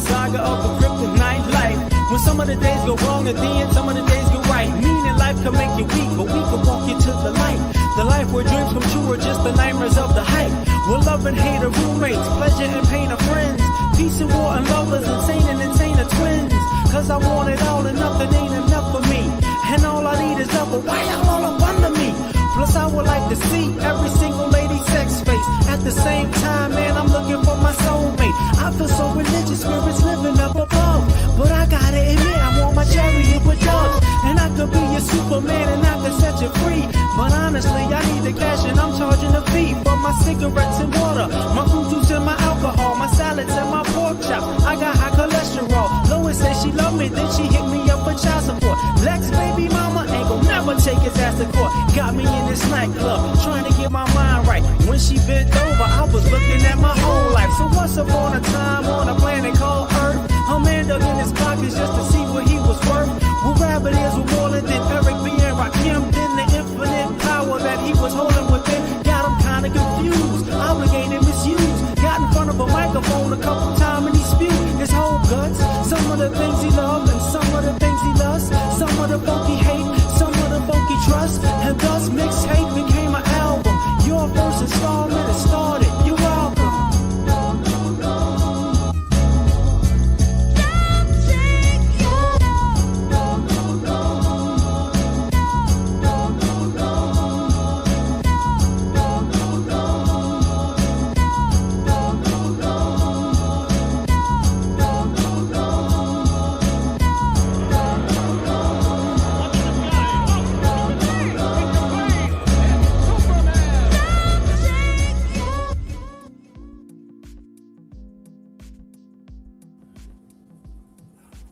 saga of the kryptonite life. When some of the days go wrong and then some of the days go right. Meaning life can make you weak, but we can walk you to the light. The life where dreams come true are just the nightmares of the hype. Where love and hate are roommates, pleasure and pain are friends. Peace and war and lovers, insane and insane are twins. Cause I want it all and nothing ain't enough for me. And all I need is love, but why y'all all up under me? Plus I would like to see every single lady's sex face. At the same time, man, I'm looking for my soulmate. I feel so religious, spirits living up above. But I gotta admit, I want my chariot with doves. And I could be a Superman and I could set you free. But honestly, I need the cash and I'm charging a fee for my cigarettes and water, my fruit juice and my alcohol, my salads and my pork chops. I got high cholesterol. Lois said she loved me, then she hit me up for child support. Lex baby mama ain't gon' never take his ass to court. Got me in this nightclub, trying to get my mind right. When she bent over, I was looking at my whole life. So once upon a time on a planet called Earth, a man dug in his pockets just to see what he was worth. Well, rabbit is with Marlon, then Eric B. and Rakim, then the infinite power that he was holding within got him kinda confused, obligated, misused. Got in front of a microphone a couple times and he spewed his whole guts. Some of the things he loved and some of the things he loves. Some of the folk he hate, some of the folk he trust. And thus mixtape became an album. Your first installment has started. You're welcome.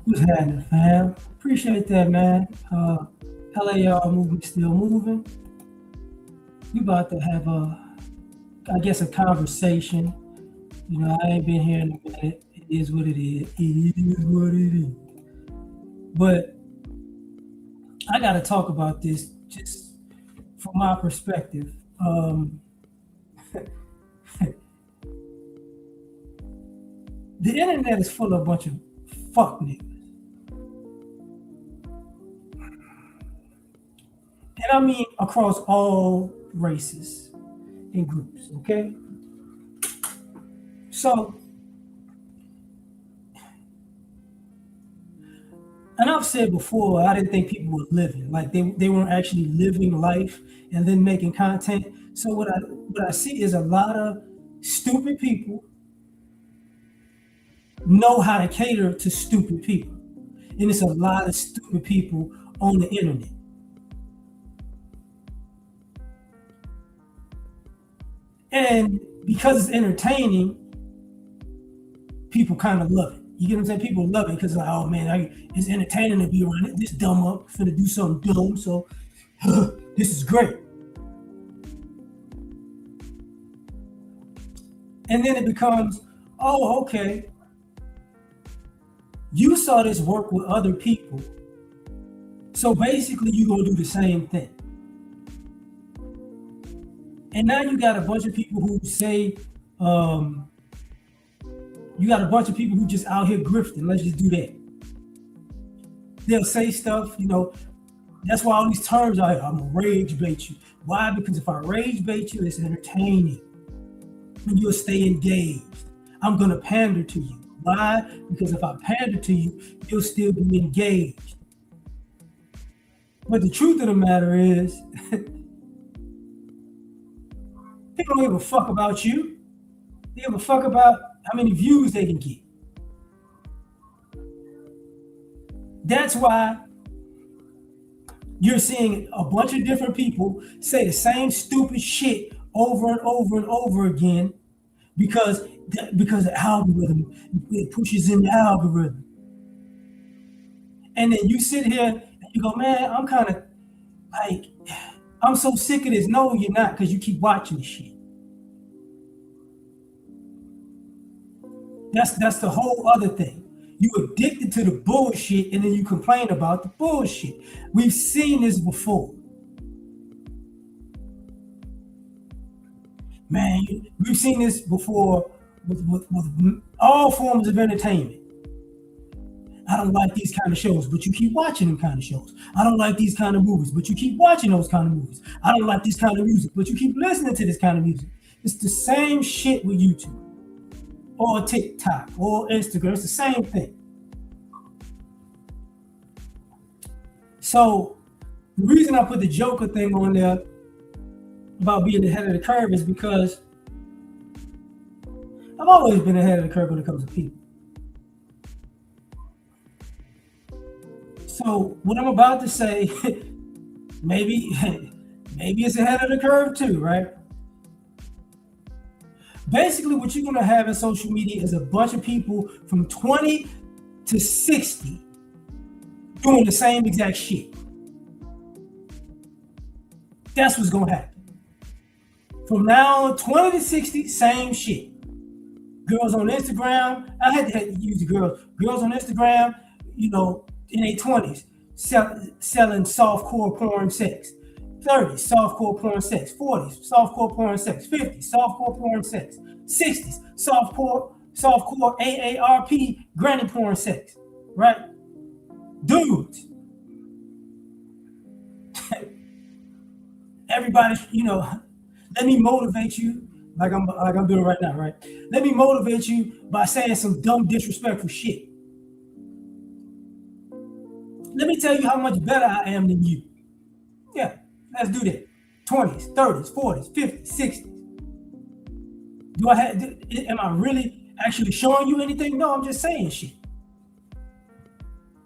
What's happening, fam? Appreciate that, man. L.A.R. movement still moving. We about to have I guess, a conversation. You know, I ain't been here in a minute. It is what it is. It is what it is. But I got to talk about this just from my perspective. The internet is full of a bunch of fuck niggas. And I mean across all races and groups, okay? So, and I've said before, I didn't think people were living. Like they weren't actually living life and then making content. So what I see is a lot of stupid people know how to cater to stupid people. And it's a lot of stupid people on the internet. And because it's entertaining, people kind of love it. You get what I'm saying? People love it because like, oh man, it's entertaining to be around it. This dumb up, finna do something dumb, so this is great. And then it becomes, oh, okay. You saw this work with other people. So basically you're gonna do the same thing. And now you got a bunch of people who say, you got a bunch of people who just out here grifting. Let's just do that. They'll say stuff, you know, that's why all these terms are, I'm gonna rage bait you. Why? Because if I rage bait you, it's entertaining. And you'll stay engaged. I'm gonna pander to you. Why? Because if I pander to you, you'll still be engaged. But the truth of the matter is, people don't give a fuck about you. They give a fuck about how many views they can get. That's why you're seeing a bunch of different people say the same stupid shit over and over and over again because the algorithm, it pushes in the algorithm. And then you sit here and you go, man, I'm kind of like, I'm so sick of this. No, you're not, because you keep watching this shit. That's the whole other thing. You addicted to the bullshit and then you complain about the bullshit. We've seen this before. Man, we've seen this before with all forms of entertainment. I don't like these kind of shows, but you keep watching them kind of shows. I don't like these kind of movies, but you keep watching those kind of movies. I don't like this kind of music, but you keep listening to this kind of music. It's the same shit with YouTube or TikTok or Instagram. It's the same thing. So the reason I put the Joker thing on there about being ahead of the curve is because I've always been ahead of the curve when it comes to people. So what I'm about to say, maybe it's ahead of the curve too, right? Basically, what you're gonna have in social media is a bunch of people from 20 to 60 doing the same exact shit. That's what's gonna happen. From now on, 20 to 60, same shit. Girls on Instagram, I had to use the girls. Girls on Instagram, in their 20s, selling softcore porn sex. 30s, softcore porn sex. 40s, softcore porn sex. 50s, softcore porn sex. 60s, softcore AARP granny porn sex. Right? Dudes. Everybody, let me motivate you like I'm doing right now, right? Let me motivate you by saying some dumb, disrespectful shit. Let me tell you how much better I am than you. Yeah, let's do that. 20s, 30s, 40s, 50s, 60s. Am I really actually showing you anything? No, I'm just saying shit.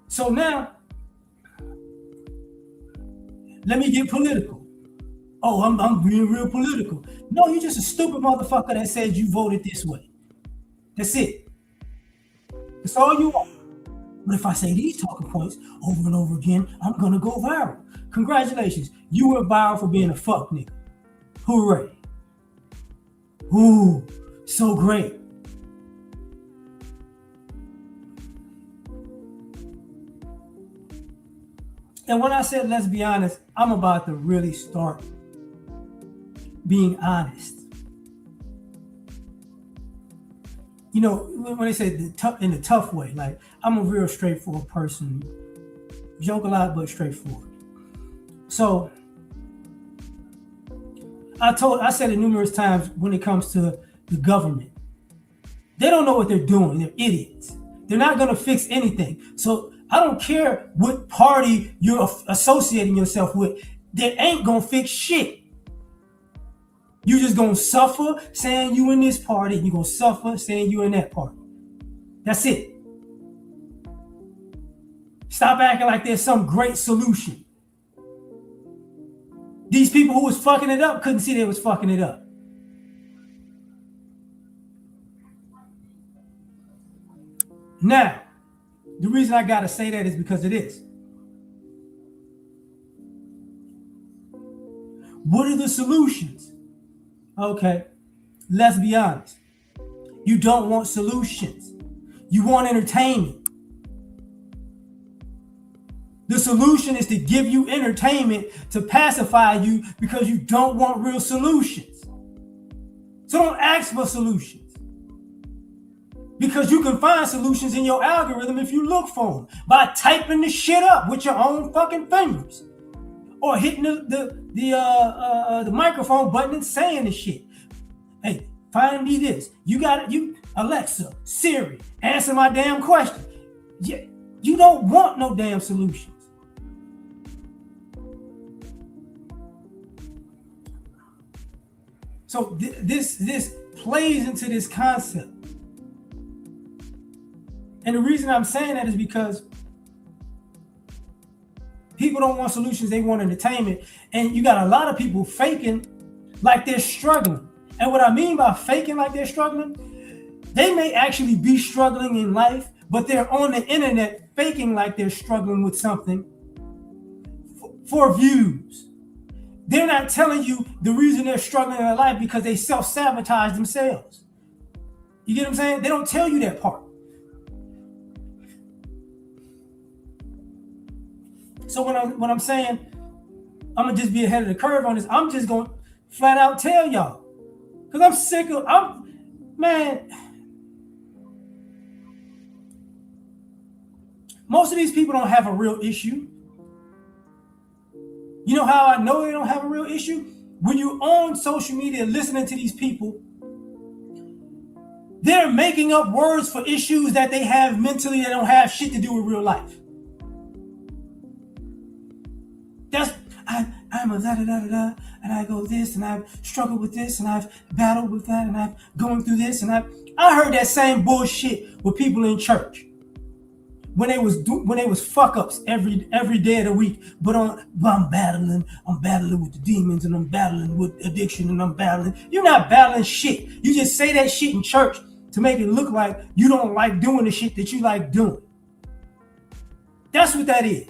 So now, let me get political. Oh, I'm being real political. No, you're just a stupid motherfucker that said you voted this way. That's it. That's all you are. But if I say these talking points over and over again, I'm gonna go viral. Congratulations, you went viral for being a fuck nigga. Hooray. Ooh, so great. And when I said let's be honest, I'm about to really start being honest. When they say in the tough way, like I'm a real straightforward person, joke a lot, but straightforward. So I said it numerous times when it comes to the government. They don't know what they're doing. They're idiots. They're not going to fix anything. So I don't care what party you're associating yourself with. They ain't going to fix shit. You just going to suffer saying you in this party, and you're going to suffer saying you in that party. That's it. Stop acting like there's some great solution. These people who was fucking it up couldn't see they was fucking it up. Now, the reason I gotta say that is because it is. What are the solutions? Okay, let's be honest. You don't want solutions. You want entertainment. The solution is to give you entertainment to pacify you because you don't want real solutions. So don't ask for solutions. Because you can find solutions in your algorithm if you look for them by typing the shit up with your own fucking fingers. Or hitting the microphone button and saying the shit. Hey, find me this. You got it. You Alexa, Siri, answer my damn question. You don't want no damn solutions. So this plays into this concept. And the reason I'm saying that is because people don't want solutions, they want entertainment. And you got a lot of people faking like they're struggling. And what I mean by faking like they're struggling, they may actually be struggling in life, but they're on the internet faking like they're struggling with something for views. They're not telling you the reason they're struggling in their life because they self-sabotage themselves. You get what I'm saying? They don't tell you that part. So when I'm saying I'm gonna just be ahead of the curve on this, I'm just gonna flat out tell y'all. Because I'm sick of, Most of these people don't have a real issue. You know how I know they don't have a real issue? When you're on social media listening to these people, they're making up words for issues that they have mentally that don't have shit to do with real life. I'm a da-da-da-da-da, and I go this, and I've struggled with this, and I've battled with that, and I've going through this, and I heard that same bullshit with people in church when they was fuck ups every day of the week. But I'm battling with the demons, and I'm battling with addiction, and I'm battling. You're not battling shit. You just say that shit in church to make it look like you don't like doing the shit that you like doing. That's what that is.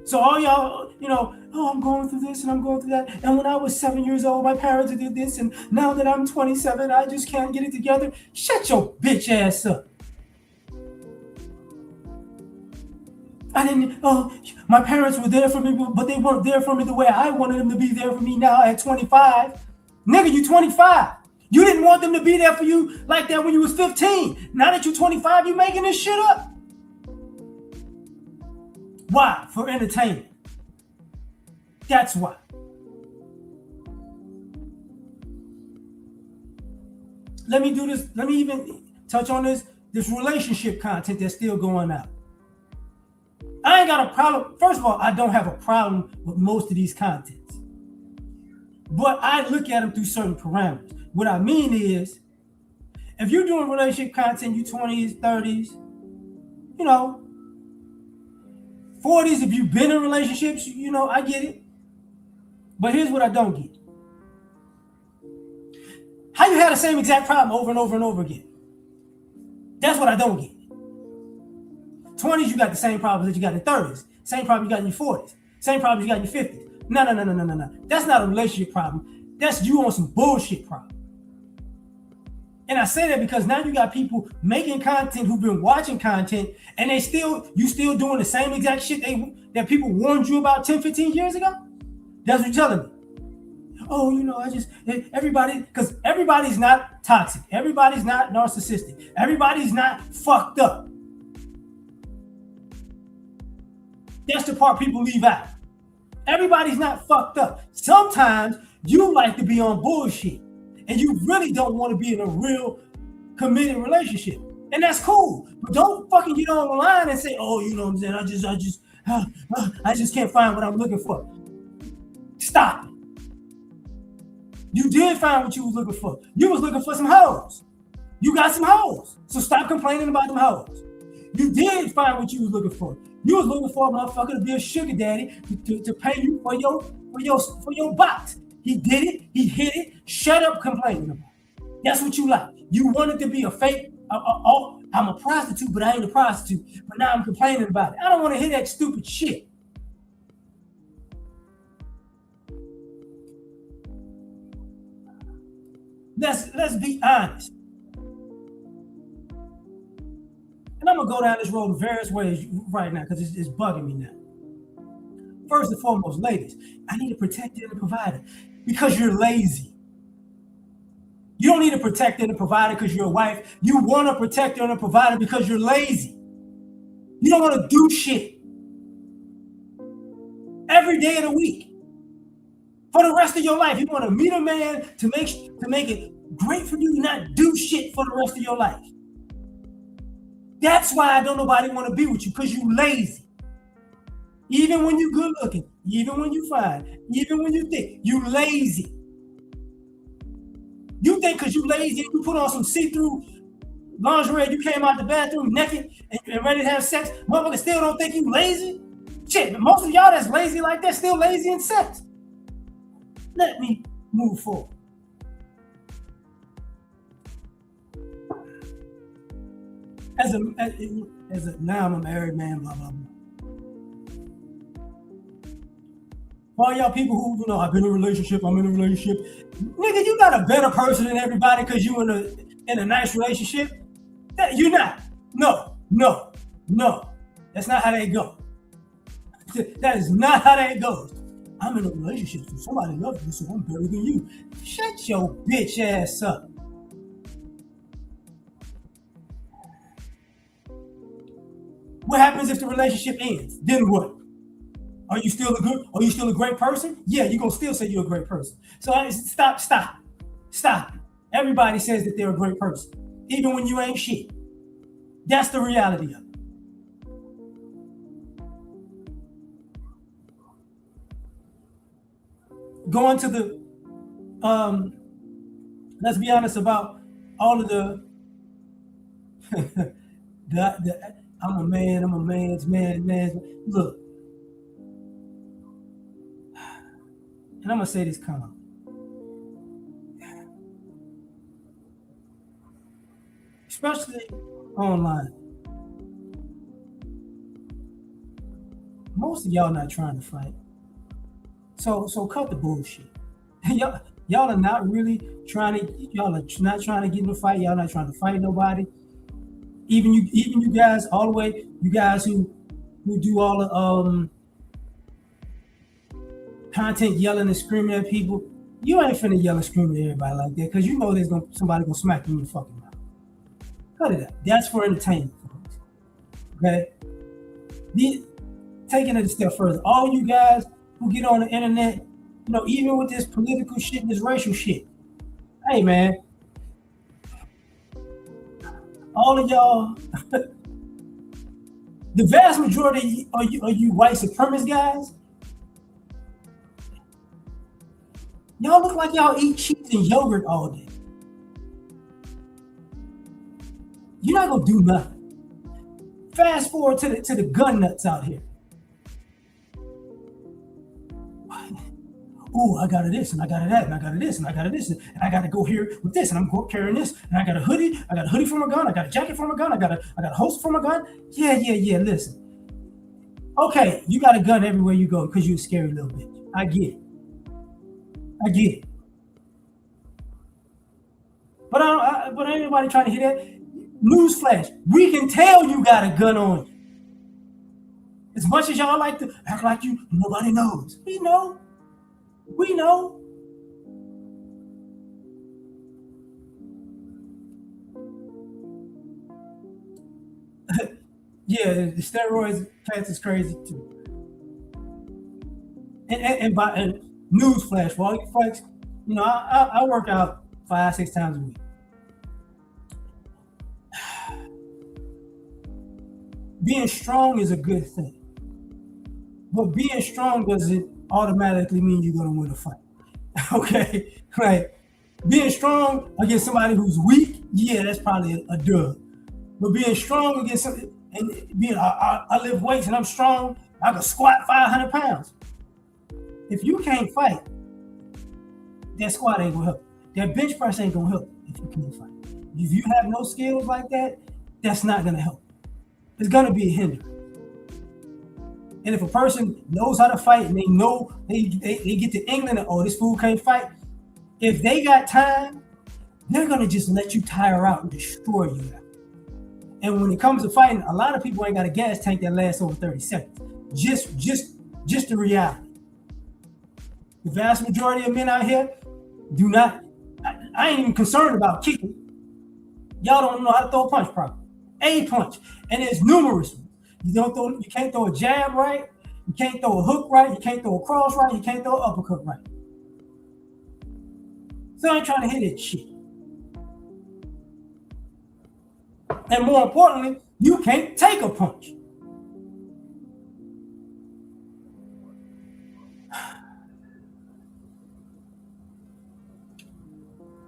So all y'all, I'm going through this and I'm going through that. And when I was 7 years old, my parents did this. And now that I'm 27, I just can't get it together. Shut your bitch ass up. My parents were there for me, but they weren't there for me the way I wanted them to be there for me now at 25. Nigga, you 25. You didn't want them to be there for you like that when you was 15. Now that you're 25, you making this shit up. Why? For entertainment. That's why. Let me do this. Let me even touch on this relationship content that's still going out. I ain't got a problem. First of all, I don't have a problem with most of these contents. But I look at them through certain parameters. What I mean is, if you're doing relationship content, you 20s, 30s, 40s, if you've been in relationships, I get it. But here's what I don't get. How you had the same exact problem over and over and over again? That's what I don't get. 20s, you got the same problems that you got in 30s. Same problem you got in your 40s. Same problems you got in your 50s. No. That's not a relationship problem. That's you on some bullshit problem. And I say that because now you got people making content who've been watching content, and you still doing the same exact shit that people warned you about 10, 15 years ago? That's what you're telling me. Oh, because everybody's not toxic. Everybody's not narcissistic. Everybody's not fucked up. That's the part people leave out. Everybody's not fucked up. Sometimes you like to be on bullshit, and you really don't want to be in a real committed relationship. And that's cool. But don't fucking get on the line and say, oh, you know what I'm saying? I just can't find what I'm looking for. Stop it. You did find what you was looking for. You was looking for some hoes. You got some hoes. So stop complaining about them hoes. You did find what you was looking for. You was looking for a motherfucker to be a sugar daddy to pay you for your box. He did it. He hit it. Shut up complaining about it. That's what you like. You wanted to be a fake. I'm a prostitute, but I ain't a prostitute. But now I'm complaining about it. I don't want to hear that stupid shit. Let's be honest. And I'm gonna go down this road in various ways right now because it's bugging me now. First and foremost, ladies, I need a protector and a provider because you're lazy. You don't need a protector and a provider because you're a wife. You want a protector and a provider because you're lazy. You don't want to do shit every day of the week. For the rest of your life, you want to meet a man to make it great for you to not do shit for the rest of your life. That's why I don't nobody want to be with you, because you lazy. Even when you good looking, even when you fine, even when you think, you lazy. You think because you lazy, you put on some see-through lingerie, you came out the bathroom naked and ready to have sex, motherfuckers still don't think you lazy? Shit, most of y'all that's lazy like that still lazy in sex. Let me move forward. Now I'm a married man, blah, blah, blah. For all y'all people who, I'm in a relationship. Nigga, you not a better person than everybody because you in a nice relationship. You're not. No. That's not how they go. That is not how that goes. I'm in a relationship, so somebody loves me, so I'm better than you. Shut your bitch ass up. What happens if the relationship ends? Then what? Are you still a great person? Yeah, you're gonna still say you're a great person. So stop. Everybody says that they're a great person, even when you ain't shit. That's the reality of it. Going to the let's be honest about all of the I'm a man's man. Look, and I'm gonna say this calm. Especially online. Most of y'all not trying to fight. So cut the bullshit. y'all are not really y'all are not trying to get in a fight. Y'all not trying to fight nobody. Even you guys all the way, you guys who do all the content yelling and screaming at people, you ain't finna yell and scream at everybody like that because you know there's somebody gonna smack you in your fucking mouth. Cut it out. That's for entertainment, folks. Okay? Taking it a step further, all you guys who get on the internet, even with this political shit and this racial shit, hey man, all of y'all, the vast majority of you white supremacist guys, y'all look like y'all eat cheese and yogurt all day. You're not gonna do nothing. Fast forward to the gun nuts out here. Oh, I got this, and I got that, and I got this, and I got this, and I got to go here with this, and I'm carrying this, and I got a hoodie. I got a hoodie for my gun. I got a jacket for my gun. I got a holster for my gun. Yeah. Listen, okay, you got a gun everywhere you go because you're a scary little bitch. I get it. But ain't anybody trying to hear that. Newsflash: we can tell you got a gun on you. As much as y'all like to act like nobody knows. We know. Yeah, the steroids plants is crazy too. And newsflash for all you folks, I work out 5-6 times a week. Being strong is a good thing, but being strong doesn't automatically mean you're gonna win a fight. Okay, right? Being strong against somebody who's weak, yeah, that's probably a dub. But being strong against something, and I lift weights and I'm strong, I can squat 500 pounds. If you can't fight, that squat ain't gonna help. That bench press ain't gonna help if you can't fight. If you have no skills like that, that's not gonna help. It's gonna be a hindrance. And if a person knows how to fight and they know they get to England and this fool can't fight, if they got time, they're gonna just let you tire out and destroy you. And when it comes to fighting, a lot of people ain't got a gas tank that lasts over 30 seconds. Just the reality. The vast majority of men out here do not. I ain't even concerned about kicking. Y'all don't know how to throw a punch properly. A punch, and there's numerous. You can't throw a jab right. You can't throw a hook right. You can't throw a cross right. You can't throw an uppercut right. So I ain't trying to hit that shit. And more importantly, you can't take a punch.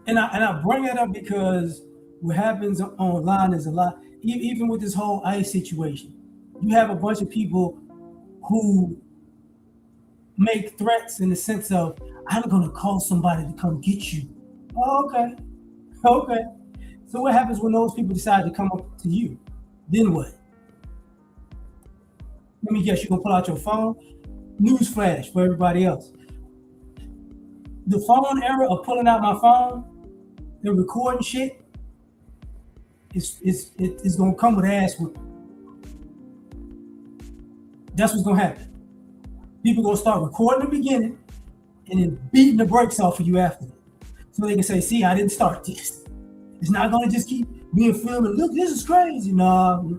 And I bring that up because what happens online is a lot. Even with this whole ICE situation, you have a bunch of people who make threats in the sense of, I'm going to call somebody to come get you. Oh, okay. So what happens when those people decide to come up to you? Then what? Let me guess, you're going to pull out your phone? Newsflash for everybody else. The phone era of pulling out my phone and recording shit, it's going to come with ass whipping. That's what's going to happen. People going to start recording the beginning and then beating the brakes off of you after that. So they can say, see, I didn't start this. It's not going to just keep being filmed and look, this is crazy. No.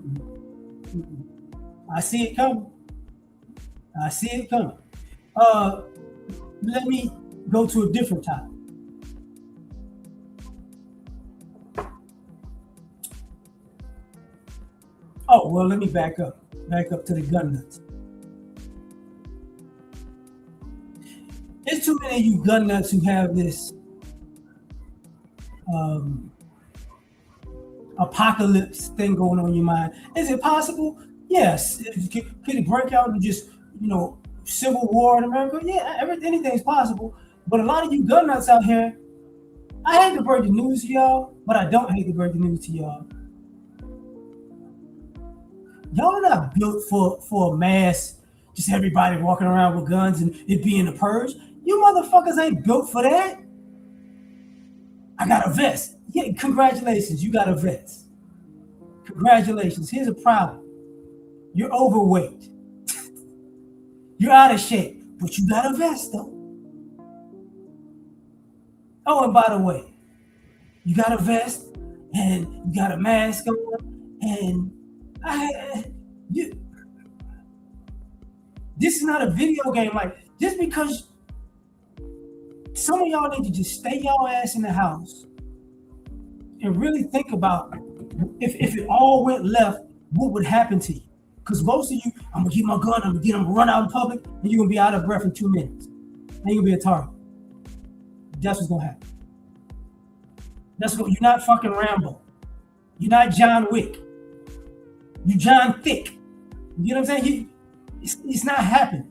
I see it coming. I see it coming. Let me go to a different topic. Oh, well, let me back up. Back up to the gun nuts. There's too many of you gun nuts who have this um, apocalypse thing going on in your mind. Is it possible? Yes. Could it break out and just, civil war in America? Yeah, anything's possible. But a lot of you gun nuts out here, I hate to break the news to y'all, but I don't hate to break the news to y'all. Y'all are not built for a mass, just everybody walking around with guns and it being a purge. You motherfuckers ain't built for that. I got a vest. Yeah, congratulations, you got a vest. Congratulations. Here's a problem. You're overweight. You're out of shape, but you got a vest though. Oh, and by the way, you got a vest and you got a mask on, and this is not a video game. Like, just because some of y'all need to just stay y'all ass in the house and really think about if it all went left, what would happen to you? Because most of you, I'm gonna get my gun, I'm gonna run out in public, and you're gonna be out of breath in 2 minutes. And you're gonna be a target. That's what's gonna happen. You're not fucking Rambo. You're not John Wick. You John Thick. You know what I'm saying? It's not happening.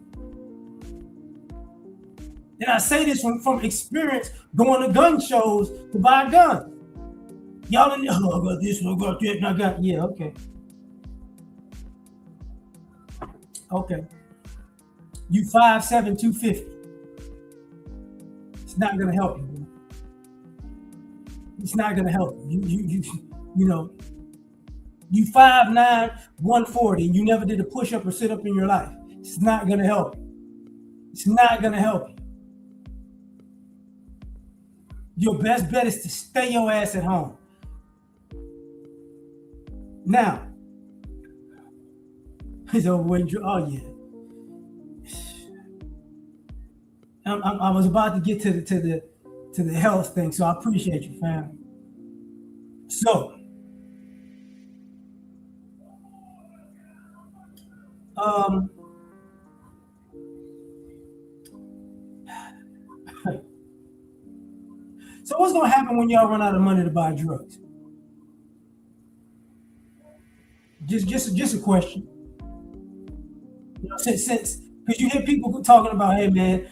And I say this from experience going to gun shows to buy guns. Y'all didn't know, I got this one, I got that, and I got, yeah, okay. Okay. You 5'7", 250. It's not gonna help you, bro. It's not gonna help you. You 5'9", 140, and you never did a push-up or sit-up in your life. It's not gonna help you. It's not gonna help you. Your best bet is to stay your ass at home. Now, he's overweight. Oh yeah. I was about to get to the health thing, so I appreciate you, fam. So, so what's gonna happen when y'all run out of money to buy drugs? Just a question. Since because you hear people talking about, hey man,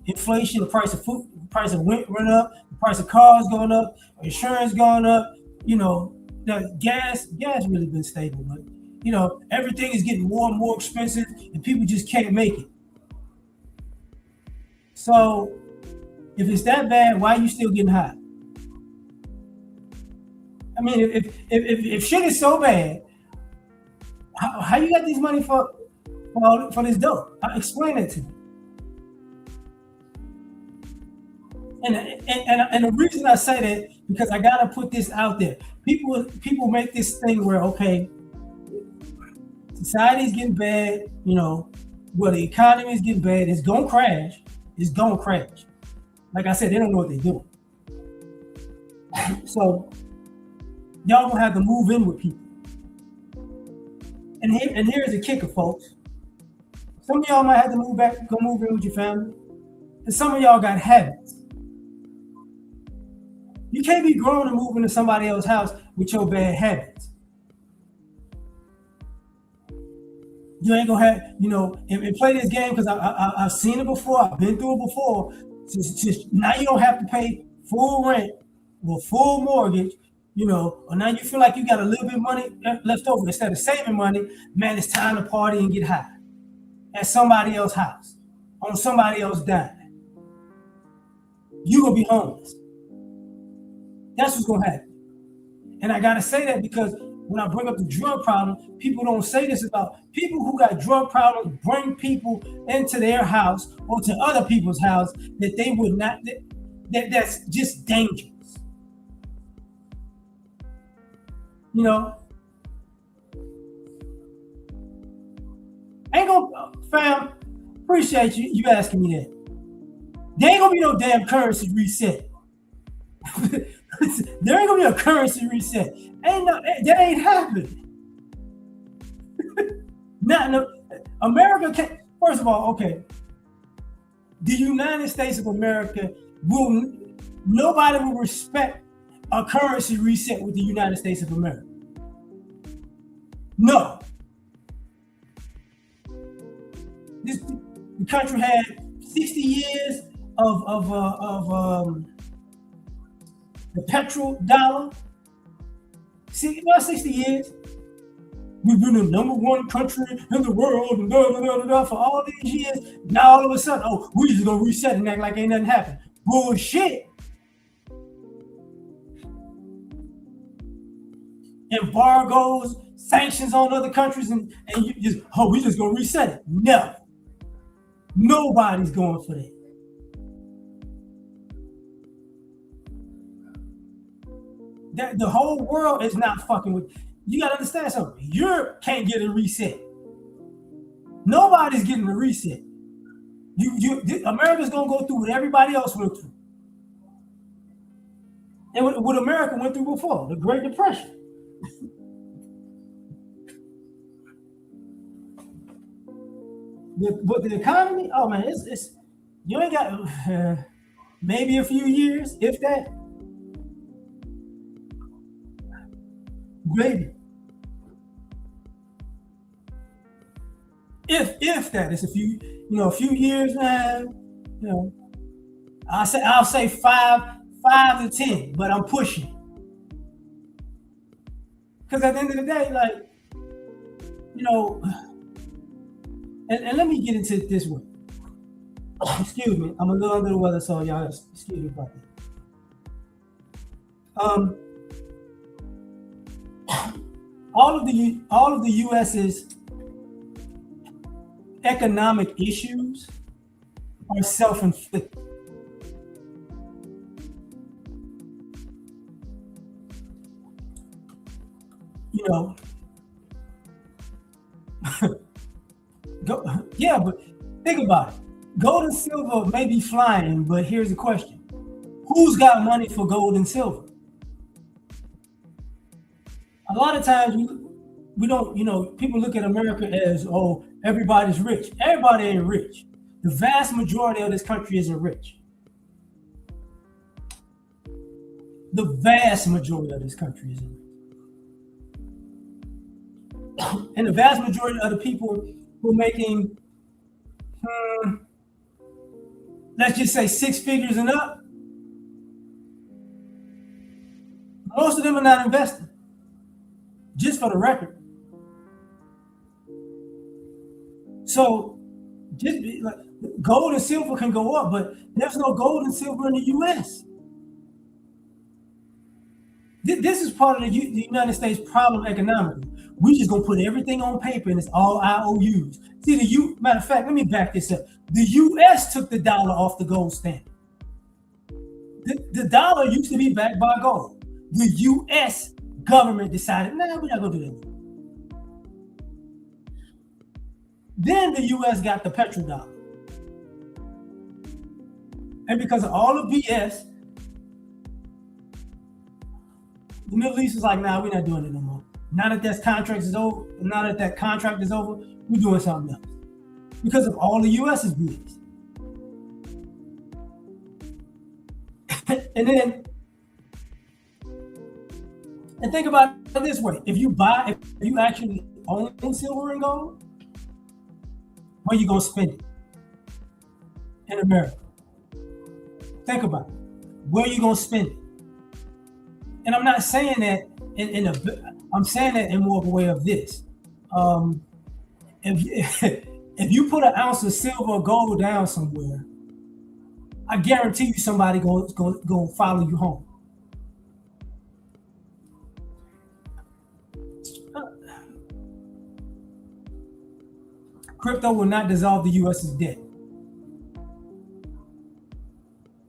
inflation, the price of food, the price of rent went up, the price of cars going up, insurance going up. The gas really been stable, but everything is getting more and more expensive, and people just can't make it. So, if it's that bad, why are you still getting high? I mean, if shit is so bad, how you got this money for this dope? Explain it to me. And the reason I say that, because I gotta put this out there. People make this thing where, okay, society's getting bad, where the economy is getting bad, it's gonna crash. It's gonna crash. Like I said, they don't know what they're doing. So y'all gonna have to move in with people. And here's the kicker, folks. Some of y'all might have to go move in with your family. And some of y'all got habits. You can't be grown and moving to somebody else's house with your bad habits. You ain't gonna have, and play this game, because I've seen it before. I've been through it before. Just now you don't have to pay full rent or full mortgage, or now you feel like you got a little bit of money left over. Instead of saving money, man, it's time to party and get high at somebody else's house, on somebody else's dime. You gonna be homeless. That's what's gonna happen. And I gotta say that because when I bring up the drug problem, people don't say this about people who got drug problems. Bring people into their house or to other people's house that they would not. That's just dangerous. appreciate you asking me that. There ain't gonna be no damn currency reset. There ain't gonna be a currency reset. That ain't happening. Not no, America can't. First of all, okay, the United States of America nobody will respect a currency reset with the United States of America. No. The country had 60 years of the petrol dollar. 60 years. We've been the number one country in the world and for all these years. Now all of a sudden, we just gonna reset and act like ain't nothing happened. Bullshit. Embargoes, sanctions on other countries, and you just, we just gonna reset it. Never. Nobody's going for that. The whole world is not fucking with. You gotta understand something. Europe can't get a reset. Nobody's getting a reset. America's gonna go through what everybody else went through, and what America went through before, the Great Depression. But the economy, oh man, it's you ain't got maybe a few years, if that. Maybe. If that is a few years, man. I'll say 5 to 10, but I'm pushing. Because at the end of the day, like, and let me get into it this way. Excuse me, I'm a little under the weather, so y'all excuse me about that. All of the U.S.'s economic issues are self-inflicted. But think about it. Gold and silver may be flying, but here's the question: who's got money for gold and silver? A lot of times we don't, people look at America as, everybody's rich. Everybody ain't rich. The vast majority of this country isn't rich. The vast majority of this country isn't rich. And the vast majority of the people who are making, let's just say 6 figures and up, most of them are not investing. Just for the record. So, gold and silver can go up, but there's no gold and silver in the U.S. This is part of the United States problem economically. We just gonna put everything on paper and it's all IOUs. See, matter of fact, let me back this up. The U.S. took the dollar off the gold standard. The dollar used to be backed by gold. The U.S. government decided, we're not gonna do that. Then the U.S. got the petrodollar. And because of all the BS, the Middle East was like, we're not doing it no more. Now that that contract is over, we're doing something else. Because of all the U.S.'s BS. And think about it this way: if you actually own silver and gold, where you gonna spend it? In America. Think about it. Where you gonna spend it? And I'm not saying that I'm saying that in more of a way of this. If you put an ounce of silver or gold down somewhere, I guarantee you somebody gonna follow you home. Crypto will not dissolve the U.S.'s debt.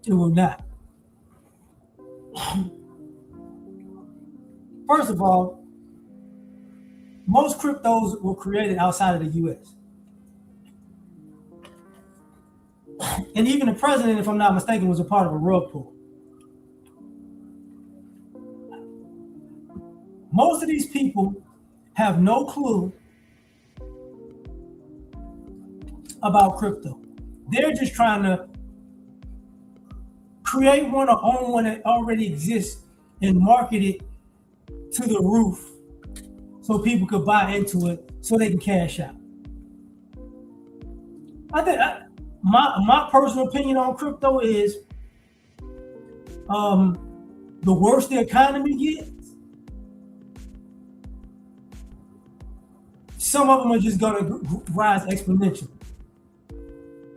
It will not. First of all, most cryptos were created outside of the U.S. And even the president, if I'm not mistaken, was a part of a rug pull. Most of these people have no clue about crypto. They're just trying to create one or own one that already exists and market it to the roof so people could buy into it so they can cash out. I think my personal opinion on crypto is the worse the economy gets, some of them are just going to rise exponentially.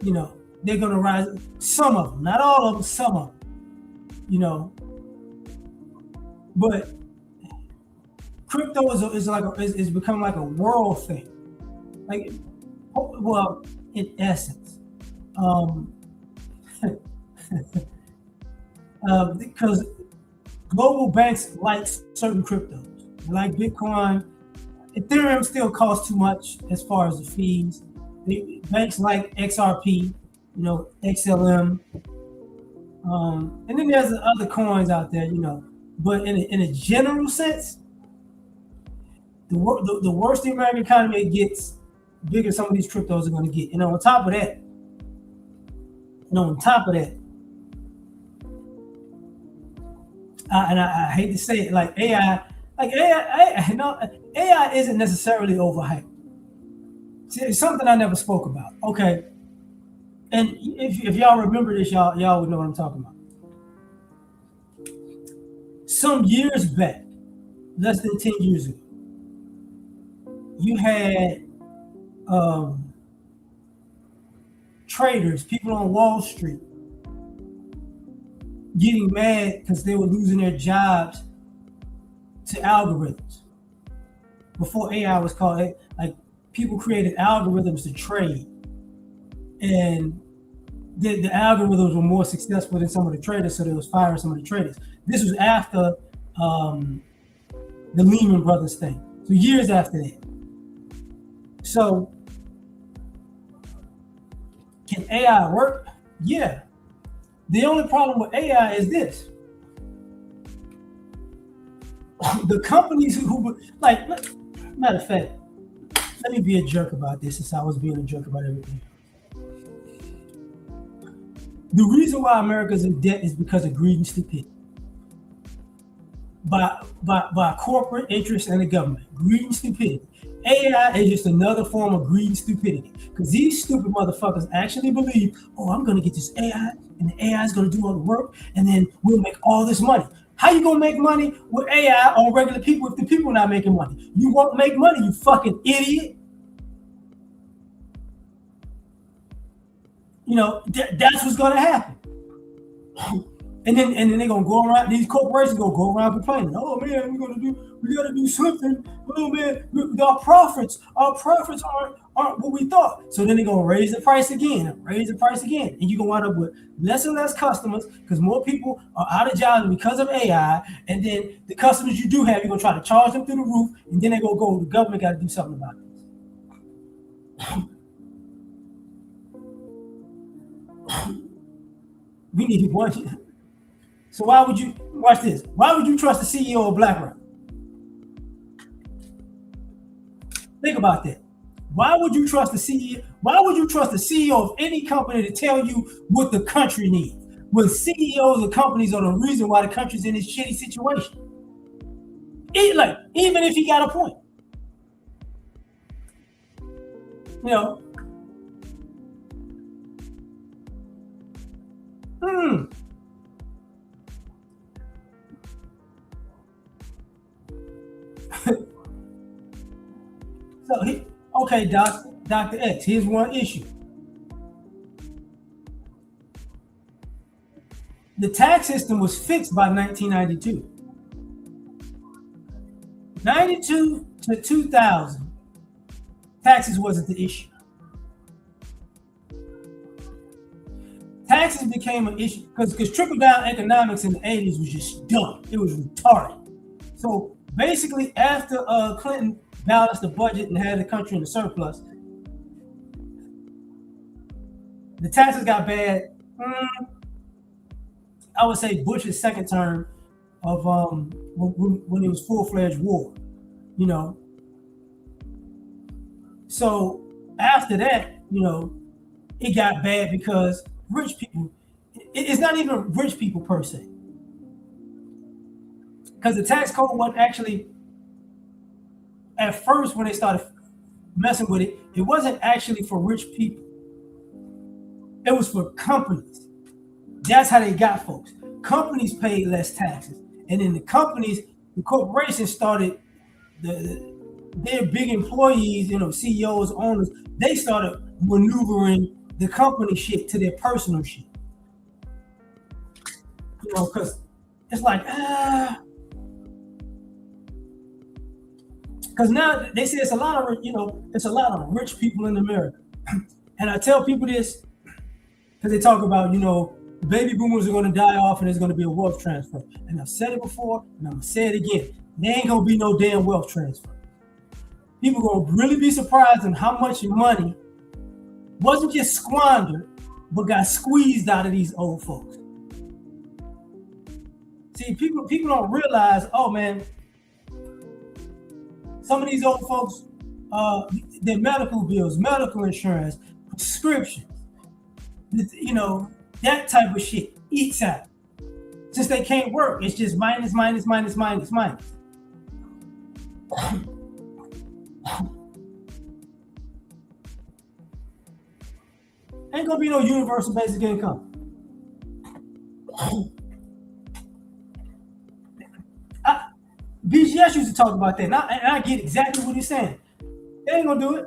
You know, they're going to rise. Some of them, not all of them, some of them. You know, but crypto is become like a world thing. Like, well, in essence, because global banks like certain cryptos, like Bitcoin. Ethereum still costs too much as far as the fees. Banks like XRP, you know, XLM, and then there's other coins out there, you know. But in a general sense, the worse the American economy gets, bigger some of these cryptos are going to get. And on top of that, I hate to say it, like AI isn't necessarily overhyped. See, it's something I never spoke about. Okay, and if y'all remember this, y'all would know what I'm talking about. Some years back, less than 10 years ago, you had traders, people on Wall Street, getting mad because they were losing their jobs to algorithms. Before AI was called, like, people created algorithms to trade, and the algorithms were more successful than some of the traders, so they was firing some of the traders. This was after the Lehman Brothers thing, so years after that. So, can AI work? Yeah. The only problem with AI is this. The companies who like, matter of fact, let me be a jerk about this since I was being a jerk about everything. The reason why America's in debt is because of greed and stupidity. By corporate interests and the government. Greed and stupidity. AI is just another form of greed and stupidity. Because these stupid motherfuckers actually believe, oh, I'm going to get this AI, and the AI is going to do all the work, and then we'll make all this money. How you going to make money with AI on regular people if the people are not making money? You won't make money, you fucking idiot. You know, that's what's going to happen. And then they're gonna go around. These corporations gonna go around complaining. Oh man, we gotta do something. Oh man, our profits aren't what we thought. So then they're gonna raise the price again, and you're gonna wind up with less and less customers because more people are out of jobs because of AI. And then the customers you do have, you're gonna try to charge them through the roof, and then they're gonna go. The government got to do something about this. We need one. So why would you watch this? Why would you trust the CEO of BlackRock? Think about that. Why would you trust the CEO? Why would you trust the CEO of any company to tell you what the country needs? When CEOs of companies are the reason why the country's in this shitty situation. Even if he got a point. You know. So okay, Dr. X, here's one issue. The tax system was fixed by 1992. 92 to 2000, taxes wasn't the issue. Taxes became an issue because trickle-down economics in the 80s was just dumb. It was retarded. So basically, after Clinton balanced the budget and had the country in a surplus, The taxes got bad. I would say Bush's second term of when it was full-fledged war, you know. So after that, it got bad because rich people. It's not even rich people per se, because the tax code wasn't actually at first when they started messing with it. It wasn't actually for rich people. It was for companies. That's how they got folks. Companies paid less taxes, and then the corporations started their big employees, CEOs, owners. They started maneuvering the company shit to their personal shit. Because it's like because now they say it's a lot of rich people in America, and I tell people this because they talk about baby boomers are going to die off and there's going to be a wealth transfer. And I've said it before and I'm going to say it again. There ain't going to be no damn wealth transfer. People are going to really be surprised on how much money wasn't just squandered, but got squeezed out of these old folks. See, people don't realize, oh man, some of these old folks, their medical bills, medical insurance, prescriptions, that type of shit eats out. Since they can't work, it's just minus. Ain't gonna be no universal basic income. BGS used to talk about that, and I get exactly what he's saying. They ain't gonna do it.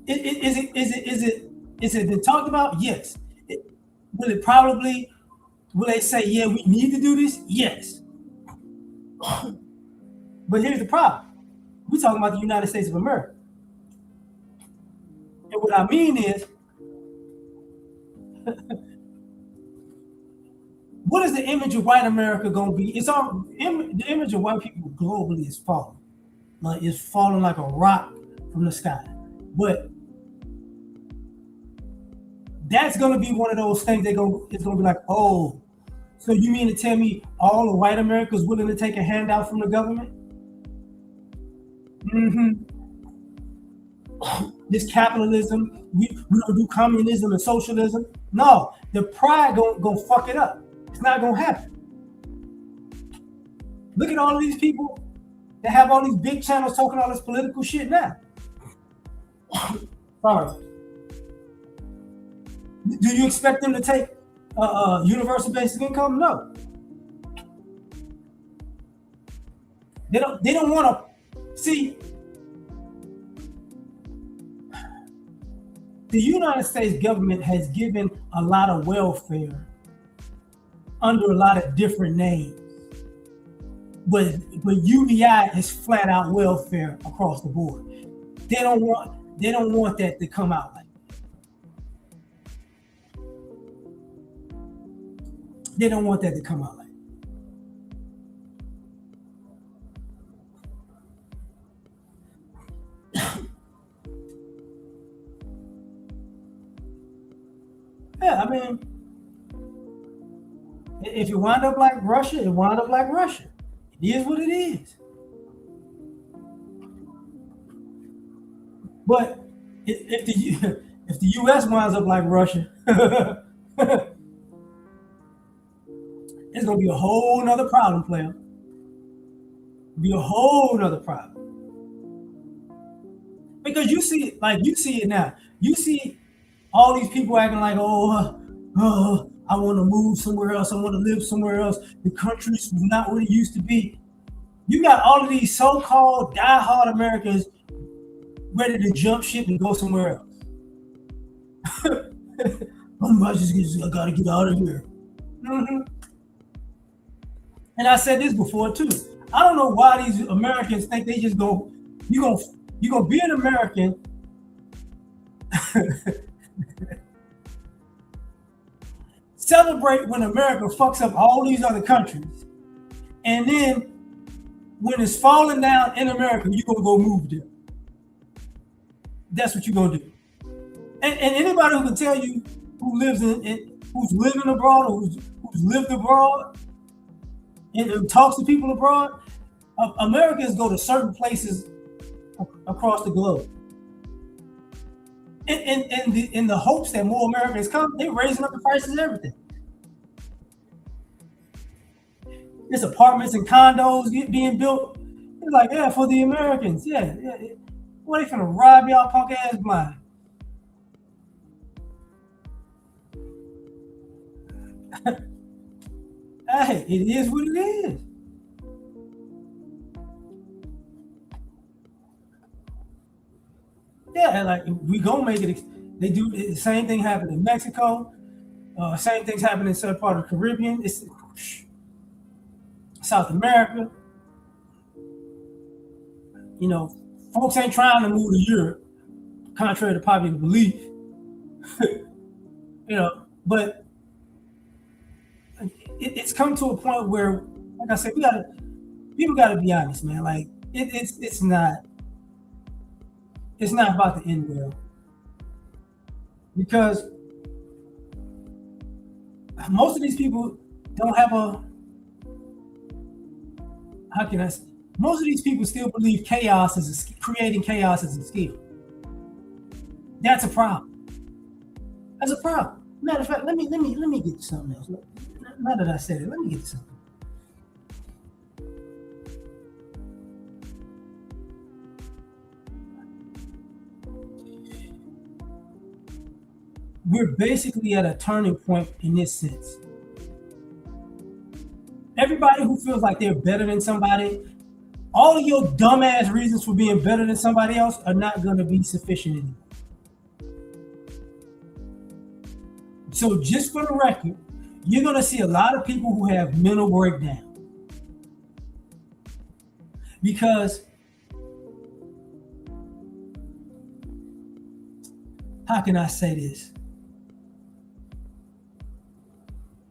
Is it been talked about? Yes. Will they say, yeah, we need to do this? Yes. But here's the problem. We're talking about the United States of America. And what I mean is, what is the image of white America going to be? The image of white people globally is falling. Like it's falling like a rock from the sky. But that's going to be one of those things it's going to be like, oh, so you mean to tell me all of white America is willing to take a handout from the government? This capitalism, we don't do communism and socialism. No, the pride gonna fuck it up. It's not gonna happen. Look at all of these people that have all these big channels talking all this political shit now. Sorry. Do you expect them to take universal basic income? No. They don't want to see. The United States government has given a lot of welfare under a lot of different names, but UBI is flat out welfare across the board. They don't want that to come out like that. They don't want that to come out like that. Yeah, I mean, if it wind up like Russia, it wind up like Russia. It is what it is. But if the U.S. winds up like Russia, it's gonna be a whole nother problem, player. Be a whole nother problem. Because you see it now. You see all these people acting like, I want to move somewhere else. I want to live somewhere else. The country's not what it used to be. You got all of these so-called die-hard Americans ready to jump ship and go somewhere else. I gotta get out of here. And I said this before too. I don't know why these Americans think they just go. You gonna be an American. Celebrate when America fucks up all these other countries, and then when it's falling down in America, you're gonna go move there. that's what you're gonna do. And anybody who can tell you who lives who's living abroad or who's lived abroad and talks to people abroad, Americans go to certain places across the globe. In the hopes that more Americans come, they're raising up the prices of everything. There's apartments and condos being built. It's like, yeah, for the Americans. Yeah. What, they finna rob y'all punk ass blind? Hey, it is what it is. Yeah, like we gonna make it. They do the same thing happen in Mexico. Same things happen in certain part of the Caribbean. It's South America. You know, folks ain't trying to move to Europe, contrary to popular belief. But it's come to a point where, like I said, people gotta be honest, man. Like it's not about to end well, because most of these people don't have a, how can I say, most of these people still believe creating chaos is a skill. That's a problem. That's a problem. Matter of fact, let me get to something else. Now that I said it, let me get to something. We're basically at a turning point in this sense. Everybody who feels like they're better than somebody, all of your dumbass reasons for being better than somebody else are not going to be sufficient anymore. So just for the record, you're going to see a lot of people who have mental breakdown. Because how can I say this?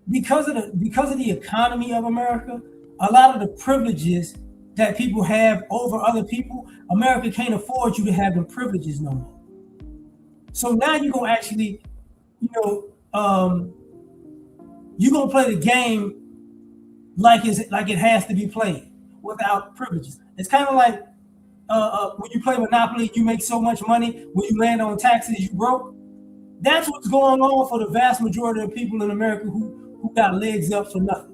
Because of the economy of America, a lot of the privileges that people have over other people, America can't afford you to have them privileges no more. So now you're gonna actually, you're gonna play the game like it has to be played without privileges. It's kind of like when you play Monopoly, you make so much money. When you land on taxes, you broke. That's what's going on for the vast majority of people in America who got legs up for nothing.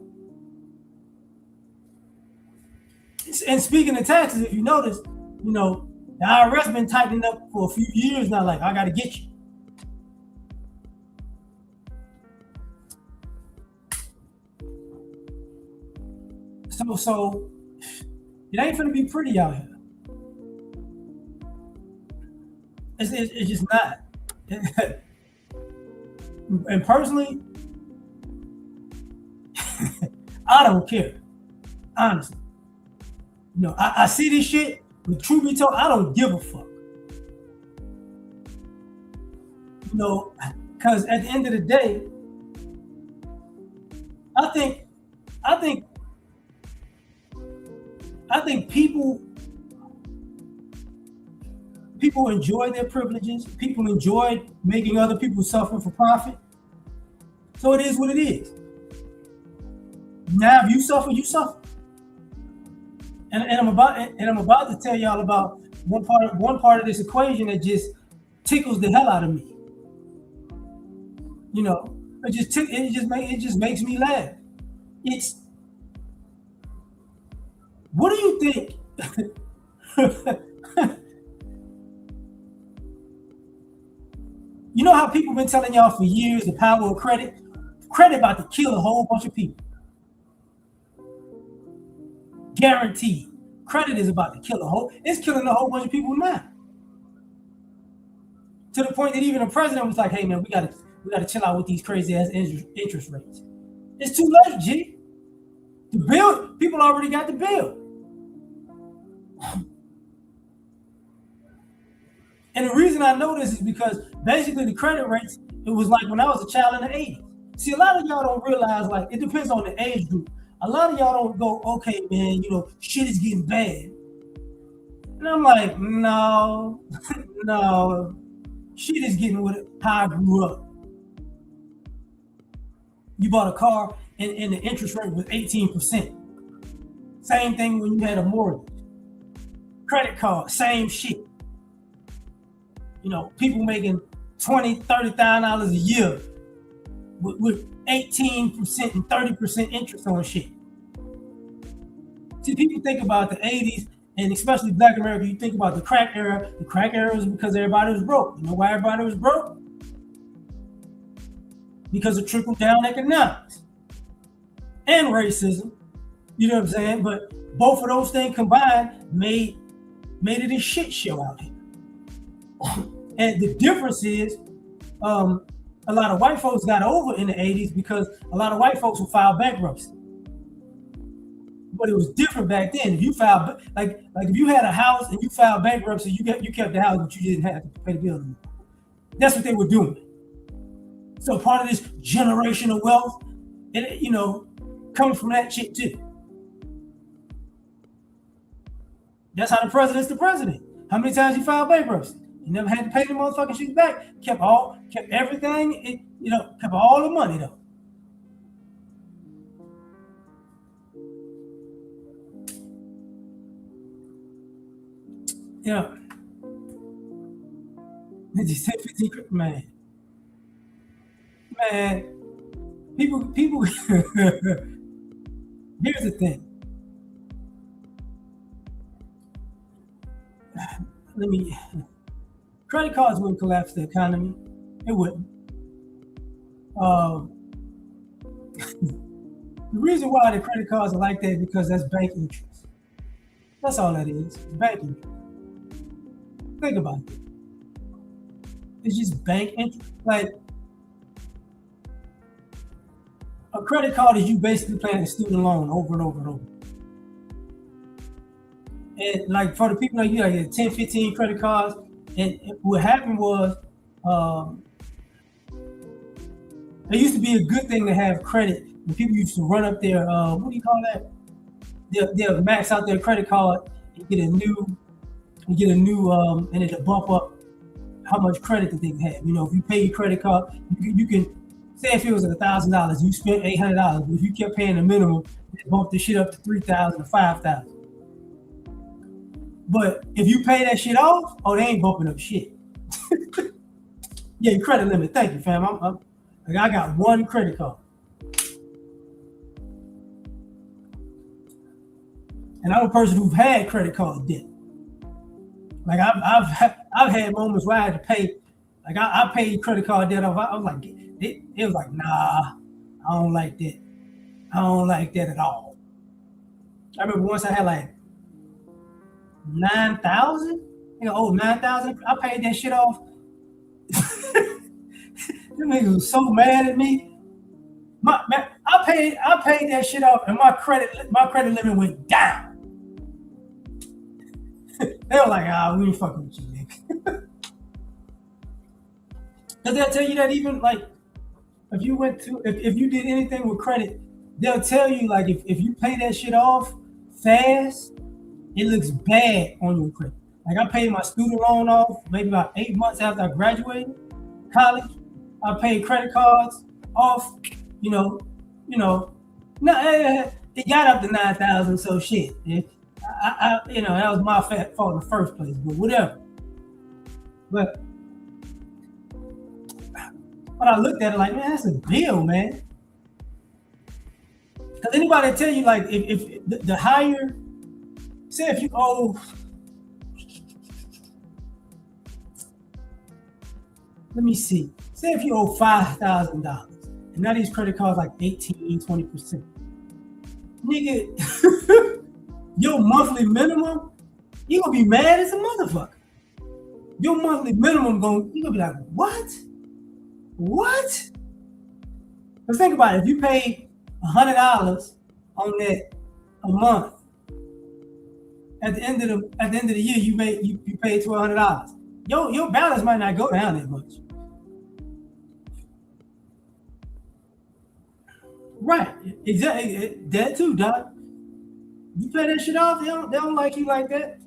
And speaking of taxes, if you notice, the IRS been tightening up for a few years now. Like, I got to get you. So it ain't gonna be pretty out here. It's just not. And personally, I don't care. Honestly. I see this shit, but truth be told, I don't give a fuck. Because at the end of the day, I think people enjoy their privileges. People enjoy making other people suffer for profit. So it is what it is. Now, if you suffer, you suffer. And I'm about to tell y'all about one part of this equation that just tickles the hell out of me. It just makes me laugh. It's, what do you think? You know how people been telling y'all for years the power of credit? Credit about to kill a whole bunch of people. Guaranteed. Credit is about to kill it's killing a whole bunch of people now. To the point that even the president was like, hey man, we gotta chill out with these crazy ass interest rates. It's too late, G. The bill, people already got the bill. And the reason I know this is because basically the credit rates, it was like when I was a child in the 80s. See, a lot of y'all don't realize, like, it depends on the age group. A lot of y'all don't go, okay, man, shit is getting bad. And I'm like, no, no. Shit is getting with how I grew up. You bought a car and the interest rate was 18%. Same thing when you had a mortgage. Credit card, same shit. You know, people making $20,000, $30,000 a year with 18% and 30% interest on shit. See, people think about the 80s and especially Black America, you think about the crack era. The crack era was because everybody was broke. You know why everybody was broke? Because of trickle down economics and racism. You know what I'm saying? But both of those things combined made it a shit show out here. And the difference is, a lot of white folks got over in the 80s because a lot of white folks would file bankruptcy. But it was different back then. If you filed like if you had a house and you filed bankruptcy, you kept the house, but you didn't have to pay the bill anymore. That's what they were doing. So part of this generational wealth, it comes from that shit too. That's how the president's the president. How many times he filed bankruptcy? You never had to pay the motherfucking shit back. Kept everything. Kept all the money though. Yeah. It's 15, man. People. Here's the thing. Credit cards wouldn't collapse the economy. It wouldn't. The reason why the credit cards are like that is because that's bank interest. That's all that is. It's bank interest. Think about it. It's just bank interest. Like a credit card is you basically paying a student loan over and over and over. And like for the people like you, like 10, 15 credit cards. And what happened was, it used to be a good thing to have credit. And people used to run up their, what do you call that? They'll max out their credit card and get a new, and it'll bump up how much credit that they have. You know, if you pay your credit card, you can say if it was $1,000, you spent $800. But if you kept paying the minimum, it bumped the shit up to $3,000 or $5,000. But if you pay that shit off, they ain't bumping up shit. Yeah, your credit limit. Thank you, fam. I got one credit card, and I'm a person who's had credit card debt. Like I've had moments where I had to pay. Like I paid credit card debt off. I was like, it was like, nah, I don't like that. I don't like that at all. I remember once I had like 9,000. $9,000. I paid that shit off. Them niggas was so mad at me. I paid that shit off, and my credit limit went down. They were like, we ain't fucking with you, nigga. Cause they'll tell you that even like if you did anything with credit, they'll tell you like if you pay that shit off fast, it looks bad on your credit. Like I paid my student loan off maybe about 8 months after I graduated college. I paid credit cards off, no, it got up to 9,000. So shit, that was my fault in the first place. But whatever. But I looked at it like, man, that's a bill, man. Because anybody tell you like if the higher, say if you owe. Let me see. Say if you owe $5,000, and now these credit cards like 18, 20%. Nigga, your monthly minimum, you gonna be mad as a motherfucker. Your monthly minimum you gonna be like, what? What? But think about it. If you pay $100 on that a month, at the end of the year, you paid $1,200. Your balance might not go down that much. Right, exactly. That too, Doc. You pay that shit off, they don't like you like that.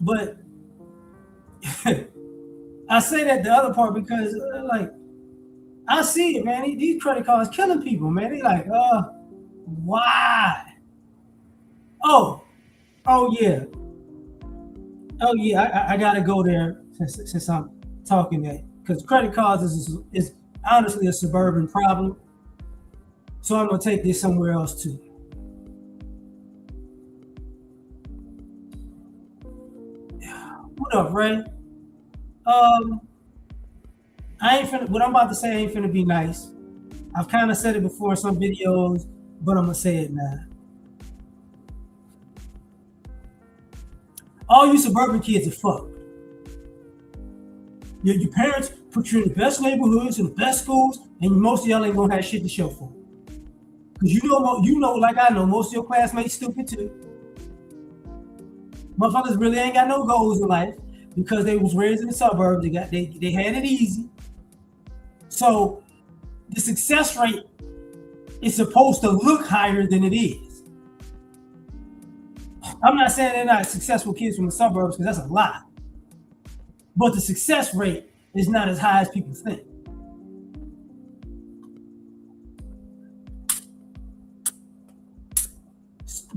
But I say that the other part because like I see it, man. These credit cards killing people, man. They like, why? Oh, oh yeah, oh yeah. I gotta go there since I'm talking that because credit cards is honestly a suburban problem. So I'm gonna take this somewhere else too. What up, Ray? Um, I ain't finna. What I'm about to say ain't finna be nice. I've kind of said it before in some videos, but I'm gonna say it now. All you suburban kids are fucked. Your parents put you in the best neighborhoods and the best schools, and most of y'all ain't gonna have shit to show for. Cause you know, like I know, most of your classmates stupid too. Motherfuckers really ain't got no goals in life because they was raised in the suburbs. They had it easy. So the success rate is supposed to look higher than it is. I'm not saying they're not successful kids from the suburbs because that's a lie. But the success rate is not as high as people think.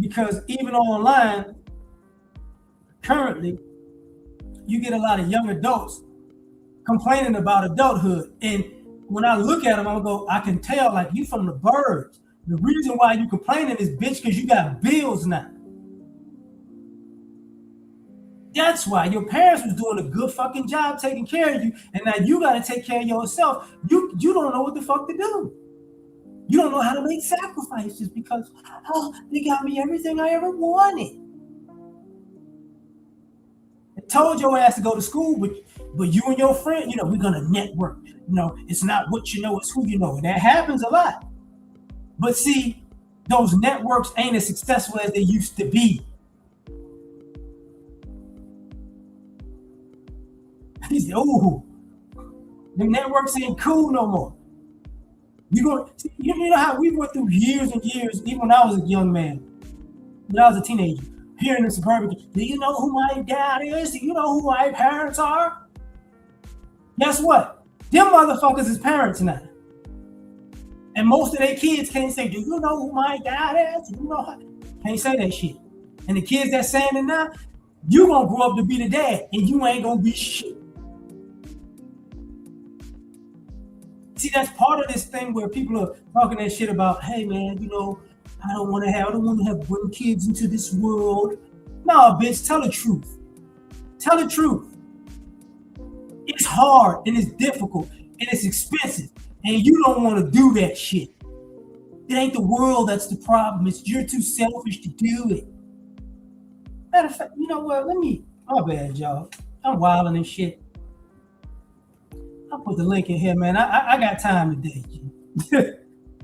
Because even online, currently, you get a lot of young adults complaining about adulthood. And when I look at them, I'm gonna go, I can tell like you from the birds. The reason why you complaining is bitch because you got bills now. That's why your parents was doing a good fucking job taking care of you, and now you gotta take care of yourself. You don't know what the fuck to do. You don't know how to make sacrifices because they got me everything I ever wanted. I told your ass to go to school, but you and your friend, we're gonna network. It's not what you know, it's who you know, and that happens a lot. But see, those networks ain't as successful as they used to be. He said, "Ooh, the networks ain't cool no more." You know how we went through years and years, even when I was a young man, when I was a teenager, here in the suburban. Do you know who my dad is? Do you know who my parents are? Guess what? Them motherfuckers is parents now. And most of their kids can't say, do you know who my dad is? Can't say that shit. And the kids that's saying it now, you gonna grow up to be the dad, and you ain't gonna be shit. See, that's part of this thing where people are talking that shit about, hey man, I don't want to bring kids into this world. No, bitch, tell the truth. Tell the truth. It's hard and it's difficult and it's expensive, and you don't want to do that shit. It ain't the world that's the problem. It's you're too selfish to do it. Matter of fact, you know what? My bad, y'all. I'm wilding and shit. I'll put the link in here, man. I got time today.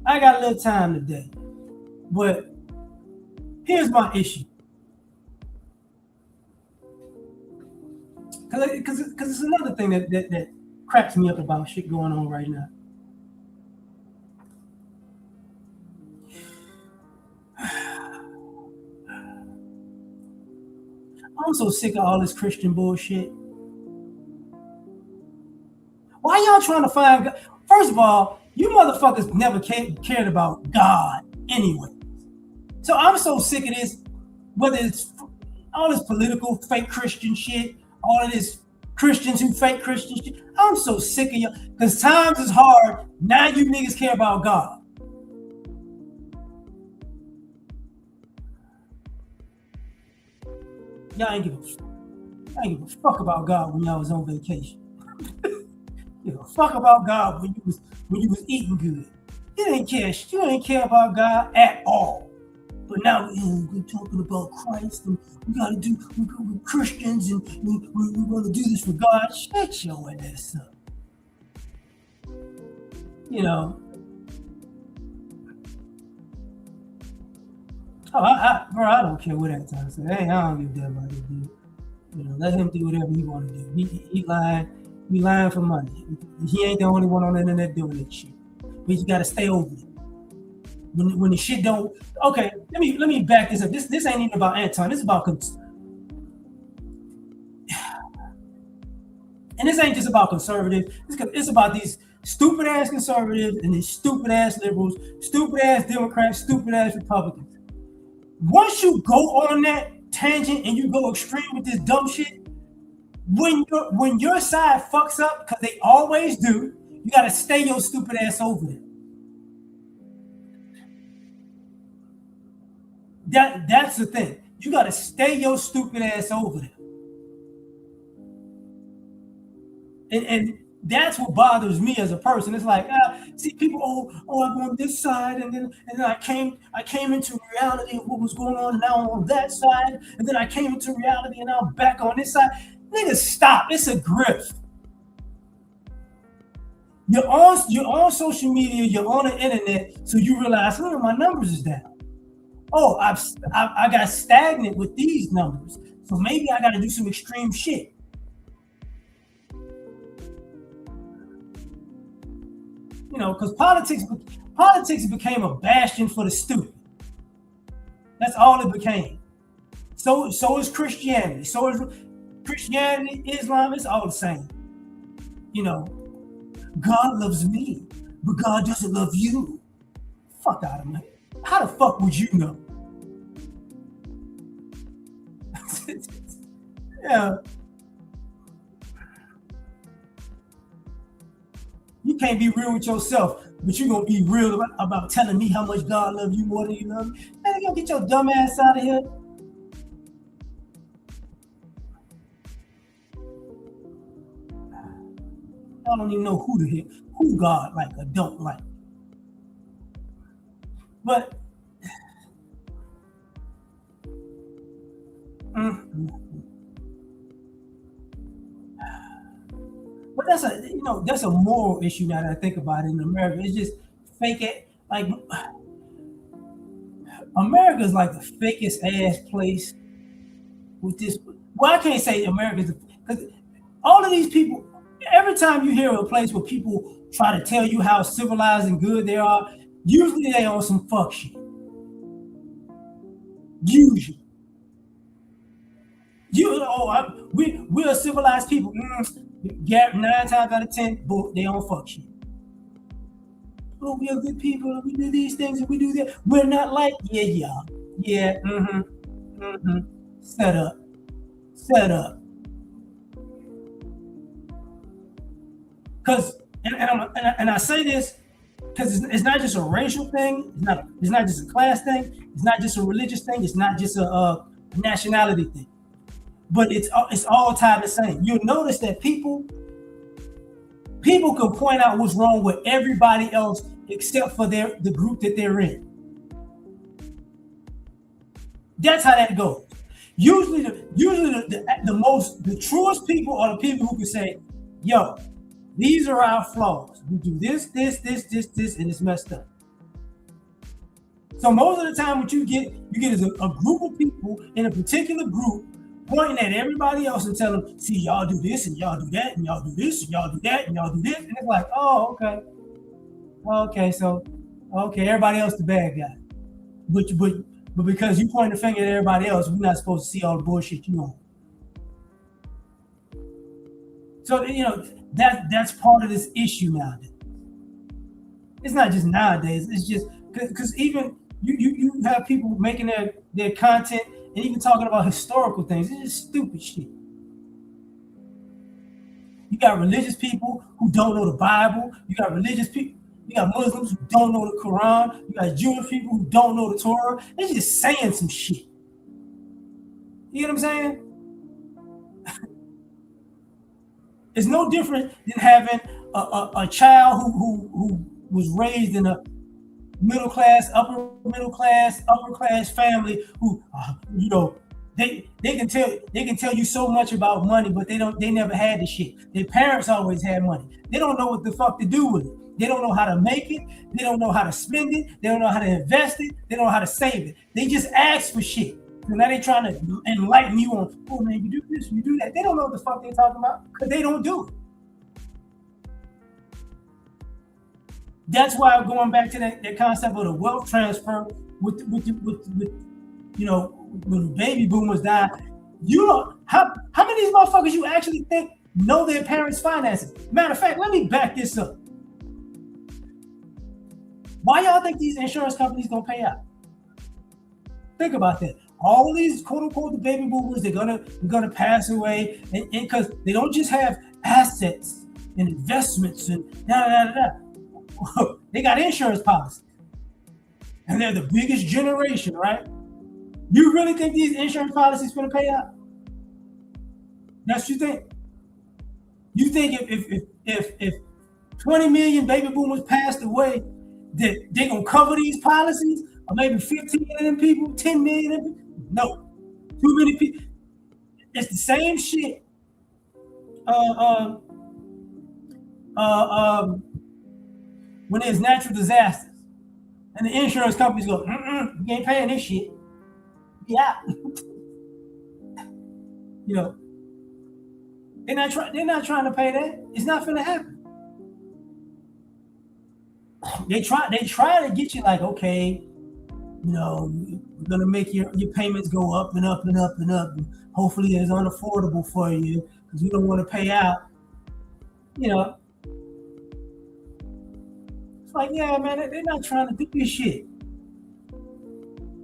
I got a little time today. But here's my issue. Because it's another thing that cracks me up about shit going on right now. I'm so sick of all this Christian bullshit. Why y'all trying to find God? First of all, you motherfuckers never cared about God anyway. So I'm so sick of this, whether it's all this political fake Christian shit, all of this Christians who fake Christian shit. I'm so sick of y'all. Because times is hard. Now you niggas care about God. Y'all ain't give a fuck about God when y'all was on vacation. Give a fuck about God when you was eating good. You didn't care about God at all. But now we're talking about Christ, and we're Christians, and we want to do this for God. Shut your ass up. Bro, I don't care what that time says. Hey, I don't give a damn about this dude. Let him do whatever he want to do. He lying for money. He ain't the only one on the internet doing that shit. But you gotta stay over it. When the shit don't. Okay, let me back this up. This ain't even about Anton. This is about And this ain't just about conservatives. It's about these stupid ass conservatives and these stupid ass liberals, stupid ass Democrats, stupid ass Republicans. Once you go on that tangent and you go extreme with this dumb shit, when your side fucks up, because they always do, you gotta stay your stupid ass over there. That's the thing. You gotta stay your stupid ass over there. And that's what bothers me as a person. It's like, see people, I'm on this side, and then I came into reality of what was going on, and now I'm on that side, and then I came into reality, and now I'm back on this side. Nigga, stop! It's a grift. You're on social media, you're on the internet, so you realize, my numbers is down. Oh, I got stagnant with these numbers, so maybe I got to do some extreme shit. Because politics became a bastion for the stupid. That's all it became. So is Christianity. So is Christianity, Islam. It's all the same. God loves me, but God doesn't love you. Fuck out of me. How the fuck would you know? Yeah. You can't be real with yourself, but you're going to be real about telling me how much God loves you more than you love me. Man, you going to get your dumb ass out of here. I don't even know who God like or don't like. But but that's a moral issue now that I think about it in America. It's just fake it. Like America's like the fakest ass place with this. Well, I can't say America's because all of these people. Every time you hear of a place where people try to tell you how civilized and good they are, usually they on some fuck shit. Usually. We're a civilized people. 9 times out of 10, they on fuck shit. Oh, we are good people. We do these things and we do that. We're not like, yeah. Set up. Because, and I say this because it's not just a racial thing. It's not just a class thing. It's not just a religious thing. It's not just a nationality thing. But it's all tied the same. You'll notice that people can point out what's wrong with everybody else except for the group that they're in. That's how that goes. Usually the truest people are the people who can say, yo, these are our flaws. We do this, and it's messed up. So most of the time what you get is a group of people in a particular group pointing at everybody else and telling them, see, y'all do this and y'all do that and y'all do this and y'all do that and y'all do this. And it's like, oh, okay. Okay, everybody else the bad guy. But because you point the finger at everybody else, we're not supposed to see all the bullshit you on. So, that's part of this issue nowadays. It's not just nowadays. It's just because even you have people making their content and even talking about historical things. It's just stupid shit. You got religious people who don't know the Bible. You got Muslims who don't know the Quran. You got Jewish people who don't know the Torah. They're just saying some shit. You know what I'm saying? It's no different than having a child who was raised in a upper middle class family who they can tell you so much about money, but they never had the shit. Their parents always had money. They don't know what the fuck to do with it. They don't know how to make it. They don't know how to spend it. They don't know how to invest it. They don't know how to save it. They just ask for shit. So now they trying to enlighten you on, oh man, you do this, you do that. They don't know what the fuck they're talking about because they don't do it. That's why I'm going back to that concept of the wealth transfer with when baby boomers die. How many of these motherfuckers you actually think know their parents' finances. Matter of fact, let me back this up. Why y'all think these insurance companies gonna pay out? Think about that. All these quote unquote the baby boomers, they're gonna pass away, and because they don't just have assets and investments and da da da da. They got insurance policies, and they're the biggest generation, right? You really think these insurance policies gonna pay out? That's what you think? You think if 20 million baby boomers passed away, that they're gonna cover these policies? Or maybe 15 of them people, 10 million of them? No. Too many people. It's the same shit. When there's natural disasters. And the insurance companies go, you ain't paying this shit. Yeah. You know, they're not trying to pay that. It's not gonna happen. They try to get you like, okay, you know, we're gonna make your payments go up and up and up and up. And hopefully it's unaffordable for you because you don't want to pay out. You know, it's like, yeah, man, they're not trying to do this shit.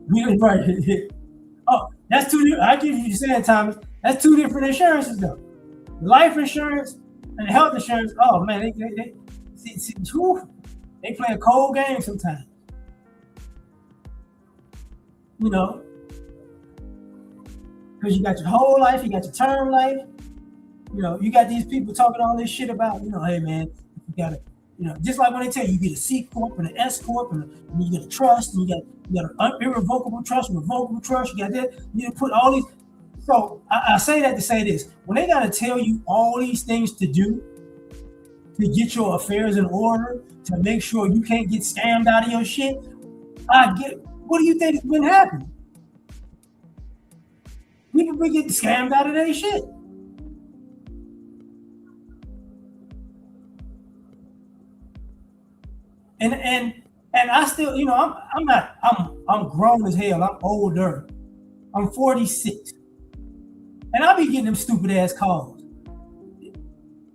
Right. Oh, that's two. I give you saying, Thomas. That's two different insurances, though. Life insurance and health insurance. Oh man, they play a cold game sometimes. You know, because you got your whole life, you got your term life. You know, you got these people talking all this shit about, you know, hey man, you gotta, you know, just like when they tell you get a C corp and an S corp, and you get a trust, and you got an irrevocable trust, revocable trust. You got that. You put all these. So I say that to say this: when they gotta tell you all these things to do to get your affairs in order, to make sure you can't get scammed out of your shit, I get. What do you think has been happening? People been getting scammed out of their shit. And I still, you know, I'm grown as hell. I'm older. I'm 46. And I be getting them stupid ass calls.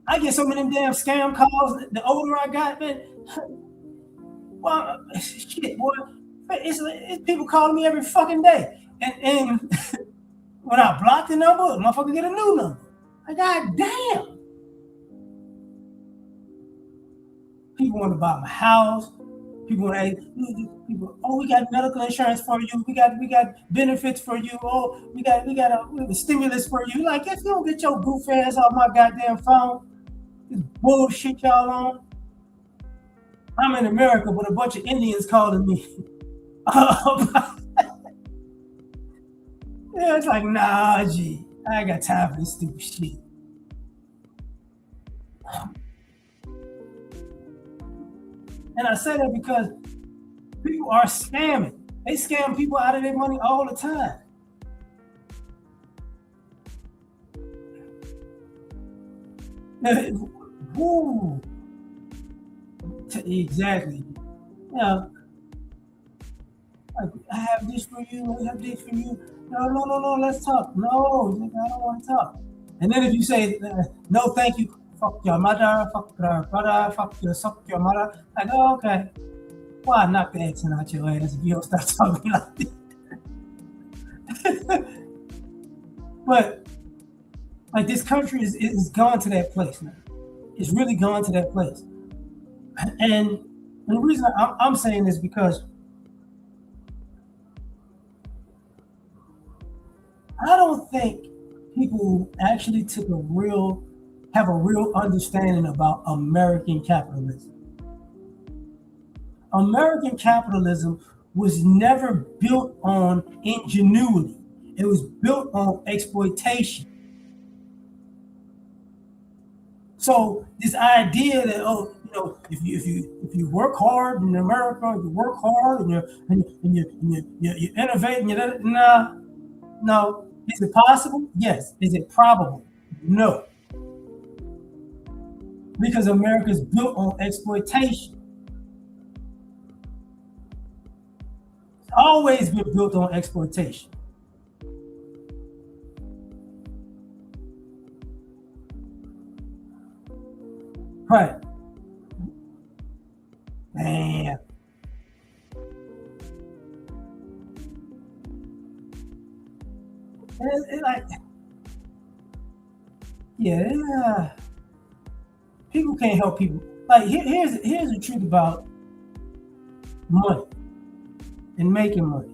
I get some of them damn scam calls. The older I got, man. Well, shit, boy. It's people calling me every fucking day. And when I block the number, motherfucker get a new number. Like, god damn. People want to buy my house. People want to, people, oh, we got medical insurance for you. We got benefits for you. Oh, we got a stimulus for you. Like, if you don't get your goof ass off my goddamn phone, this bullshit y'all on. I'm in America, but a bunch of Indians calling me. Yeah, it's like, nah, G, I ain't got time for this stupid shit. And I say that because people are scamming. They scam people out of their money all the time. Ooh. Exactly. Yeah. Like, I have this for you, I have this for you. No, let's talk. No, I don't want to talk. And then if you say, no, thank you, fuck your mother, fuck your brother, suck your mother. Like, oh, okay. Why knock the accent out your ass if you don't start talking like this? But, like, this country is gone to that place now. It's really gone to that place. And the reason I'm saying this because I don't think people actually have a real understanding about American capitalism. American capitalism was never built on ingenuity. It was built on exploitation. So this idea that, oh, you know, if you work hard in America, you work hard and you innovate and no. Is it possible? Yes. Is it probable? No. Because America is built on exploitation. It's always been built on exploitation. Right. Man. Like, yeah, people can't help people. Like, here's the truth about money and making money.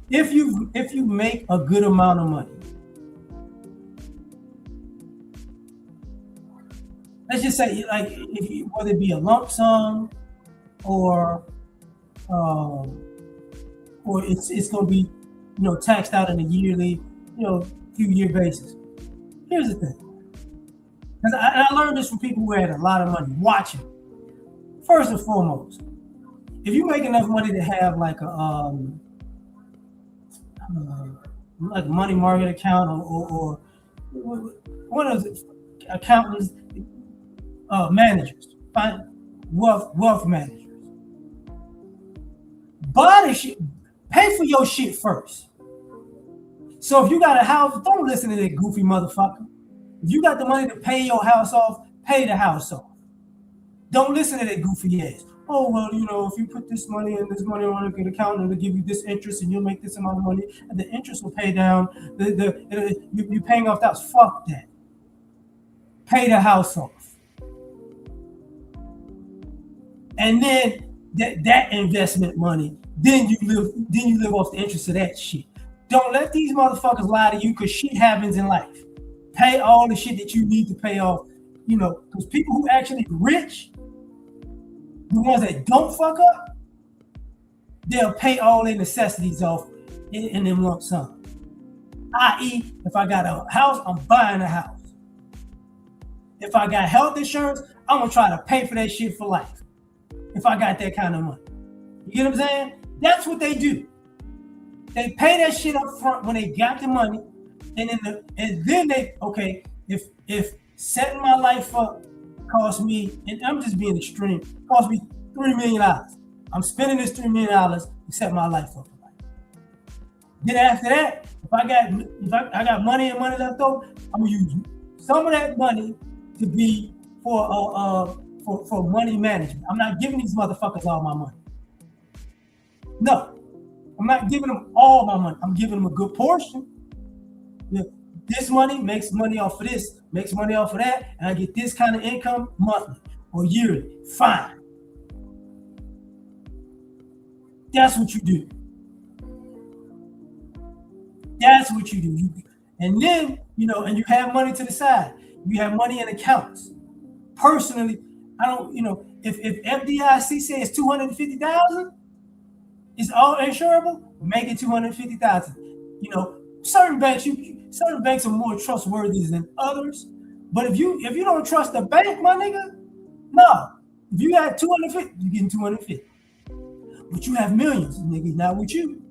If you make a good amount of money, let's just say, like, if you, whether it be a lump sum or um, or it's going to be, taxed out on a yearly, few year basis. Here's the thing, because I learned this from people who had a lot of money. Watching, first and foremost, if you make enough money to have uh, like a money market account, or one of the accountants, managers, wealth managers, buy the shit, pay for your shit first. So if you got a house, don't listen to that goofy motherfucker. If you got the money to pay your house off, pay the house off. Don't listen to that goofy ass. Oh, well, if you put this money and this money on a good account, and it'll give you this interest, and you'll make this amount of money, and the interest will pay down. You're paying off the house. Fuck that. Pay the house off, and then that investment money, then you live off the interest of that shit. Don't let these motherfuckers lie to you, because shit happens in life. Pay all the shit that you need to pay off, because people who actually rich, the ones that don't fuck up, they'll pay all their necessities off in them lump sum. I.e., if I got a house, I'm buying a house. If I got health insurance, I'm gonna try to pay for that shit for life. If I got that kind of money. You get what I'm saying? That's what they do. They pay that shit up front when they got the money, and then they, okay, if setting my life up cost me, and I'm just being extreme, cost me $3 million. I'm spending this $3 million to set my life up. Then after that, if I got money and money left over, I'm gonna use some of that money to be for money management. I'm not giving these motherfuckers all my money. No. I'm not giving them all my money. I'm giving them a good portion. This money makes money off of this, makes money off of that, and I get this kind of income monthly or yearly. Fine. That's what you do. That's what you do. And then, and you have money to the side. You have money in accounts. Personally, I don't, if FDIC says 250,000, it's all insurable, make it 250,000. Certain banks are more trustworthy than others. But if you don't trust the bank, my nigga, no. If you got 250, you're getting 250. But you have millions, nigga, not with you.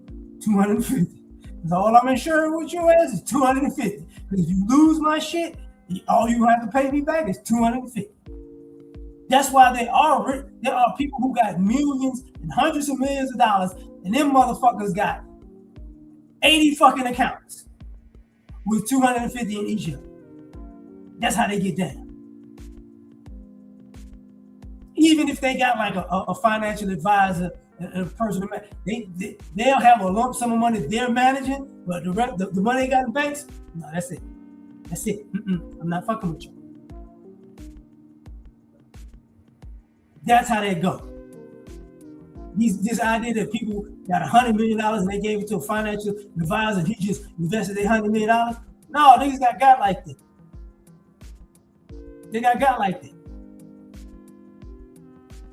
250. Because all I'm insuring with you is 250. Because if you lose my shit, all you have to pay me back is 250. That's why there are people who got millions and hundreds of millions of dollars, and them motherfuckers got 80 fucking accounts with 250 in each of them. That's how they get down. Even if they got like a financial advisor, a person, they'll have a lump sum of money they're managing, but the money they got in banks, no, that's it. That's it. I'm not fucking with you. That's how they go. This idea that people got $100 million and they gave it to a financial advisor and he just invested their $100 million. No, niggas got like that. They got like that.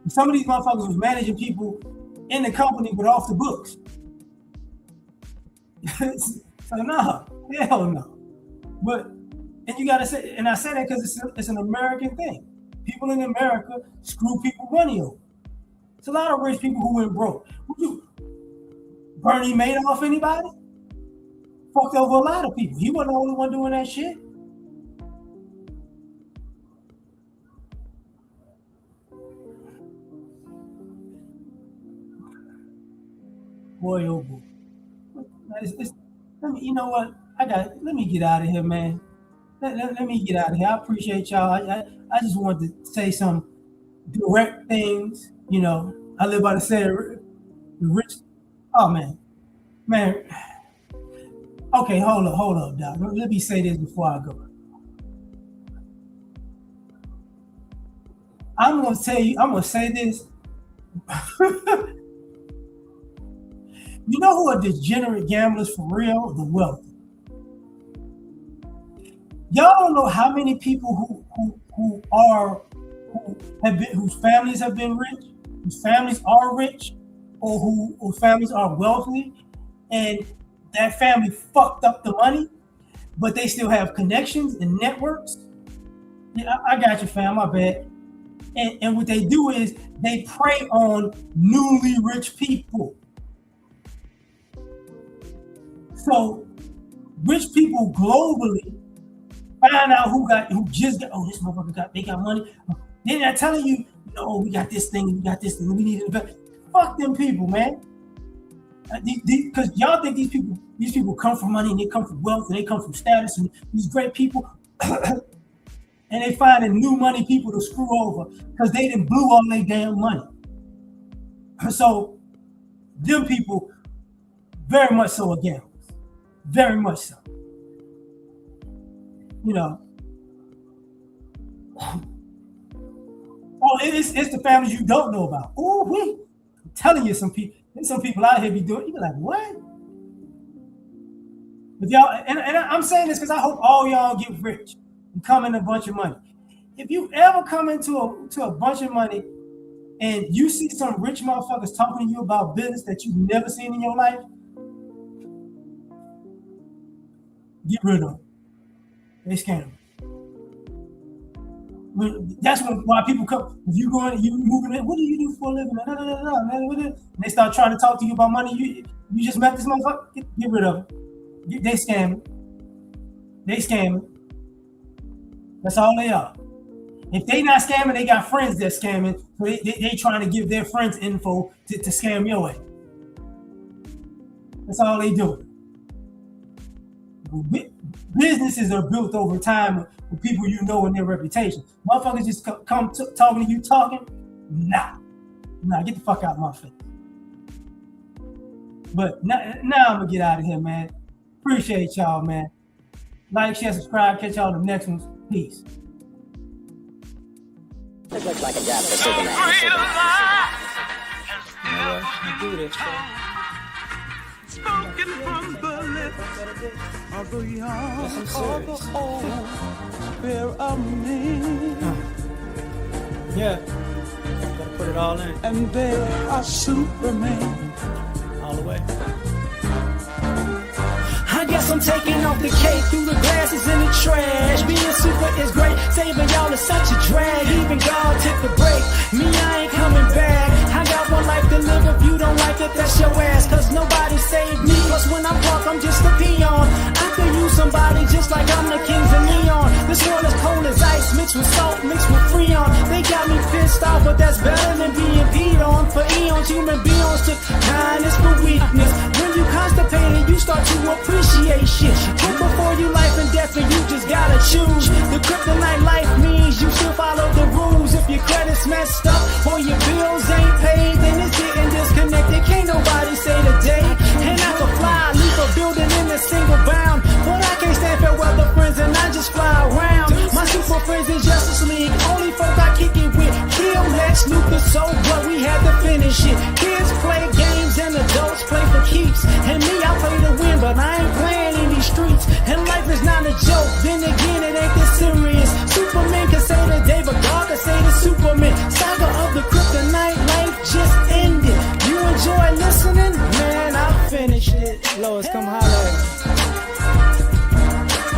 And some of these motherfuckers was managing people in the company but off the books. So no, hell no. But, and you gotta say, and I say that because it's an American thing. People in America screw people money over. It's a lot of rich people who went broke. Bernie Madoff, anybody? Fucked over a lot of people. He wasn't the only one doing that shit. Boy, oh boy. You know what? Let me get out of here, man. let me get out of here. I appreciate y'all. I just wanted to say some direct things. You know, I live by the saying, the rich. Oh man. Okay, hold up, Doc. Let me say this before I go. I'm gonna say this. You know who are degenerate gamblers for real? The wealthy. Y'all don't know how many people whose families have been rich, whose families are rich, or whose families are wealthy, and that family fucked up the money, but they still have connections and networks. Yeah, I got you, fam. My bad. And what they do is they prey on newly rich people. So rich people globally find out who this motherfucker they got money. They're not telling you, we got this thing, we need it. Fuck them people, man. Because y'all think these people come from money and they come from wealth and they come from status and these great people. And they finding new money people to screw over because they done blew all their damn money. So them people very much so are gamblers. Very much so. It's the families you don't know about. I'm telling you, some people out here be doing. You be like, what? But y'all, and I'm saying this because I hope all y'all get rich and come in a bunch of money. If you ever come into a bunch of money and you see some rich motherfuckers talking to you about business that you've never seen in your life, get rid of them. They scam. That's why people come. If you moving in, what do you do for a living? And they start trying to talk to you about money. You just met this motherfucker. Get rid of them. They scamming. That's all they are. If they not scamming, they got friends that scamming. So they trying to give their friends info to scam your way. That's all they do. Businesses are built over time with people you know and their reputation. Motherfuckers just come talking to you talking. Nah, get the fuck out of my face. But now I'm gonna get out of here, man. Appreciate y'all, man. Like, share, subscribe. Catch y'all in the next ones. Peace. It looks like a job for Superman. You do this, Spoken from the lips of the young or the old, fear of me. Yeah, gotta put it all in. And they are Superman. All the way. I guess I'm taking off the cake through the glasses in the trash. Being super is great, saving y'all is such a drag. Even God took a break, me I ain't coming back. I got one life to live, if you don't like it, that's your ass. Cause nobody saved me, cause when I'm drunk, I'm just a peon. I could use somebody just like I'm the kings of neon. This world is cold as ice, mixed with salt, mixed with freon. They got me pissed off, but that's better than being peed on. For eons, human beings took kindness for weakness. When you constipated, you start to appreciate shit. Put before you life and death, and you just gotta choose. The kryptonite life means you still follow the rules. If your credit's messed up or your bills ain't paid, then it's getting disconnected. Can't nobody say the day. And I can fly, leave a building in a single bound, but I can't stand fair weather friends, and I just fly around. My super friends in Justice League, only folk I kick it with. Kill Lex Luthor, so what? We had to finish it. Kids play games and adults play for keeps. And me, I play to win, but I ain't playing in these streets. And life is not a joke, then again it ain't this serious. Superman can say the day, but God can say the Superman. Saga of the kryptonite, life just ended. You enjoy listening? Man, I'll finish it. Lois, come holler at me.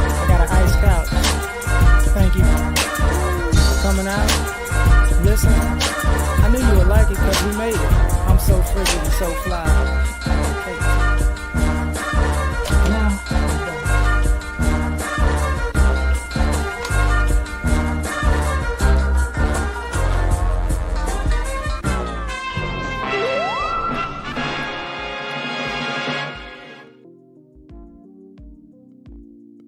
I got an ice couch. Thank you. Coming out. Listen. I knew you would like it because we made it. I'm so frigid and so fly.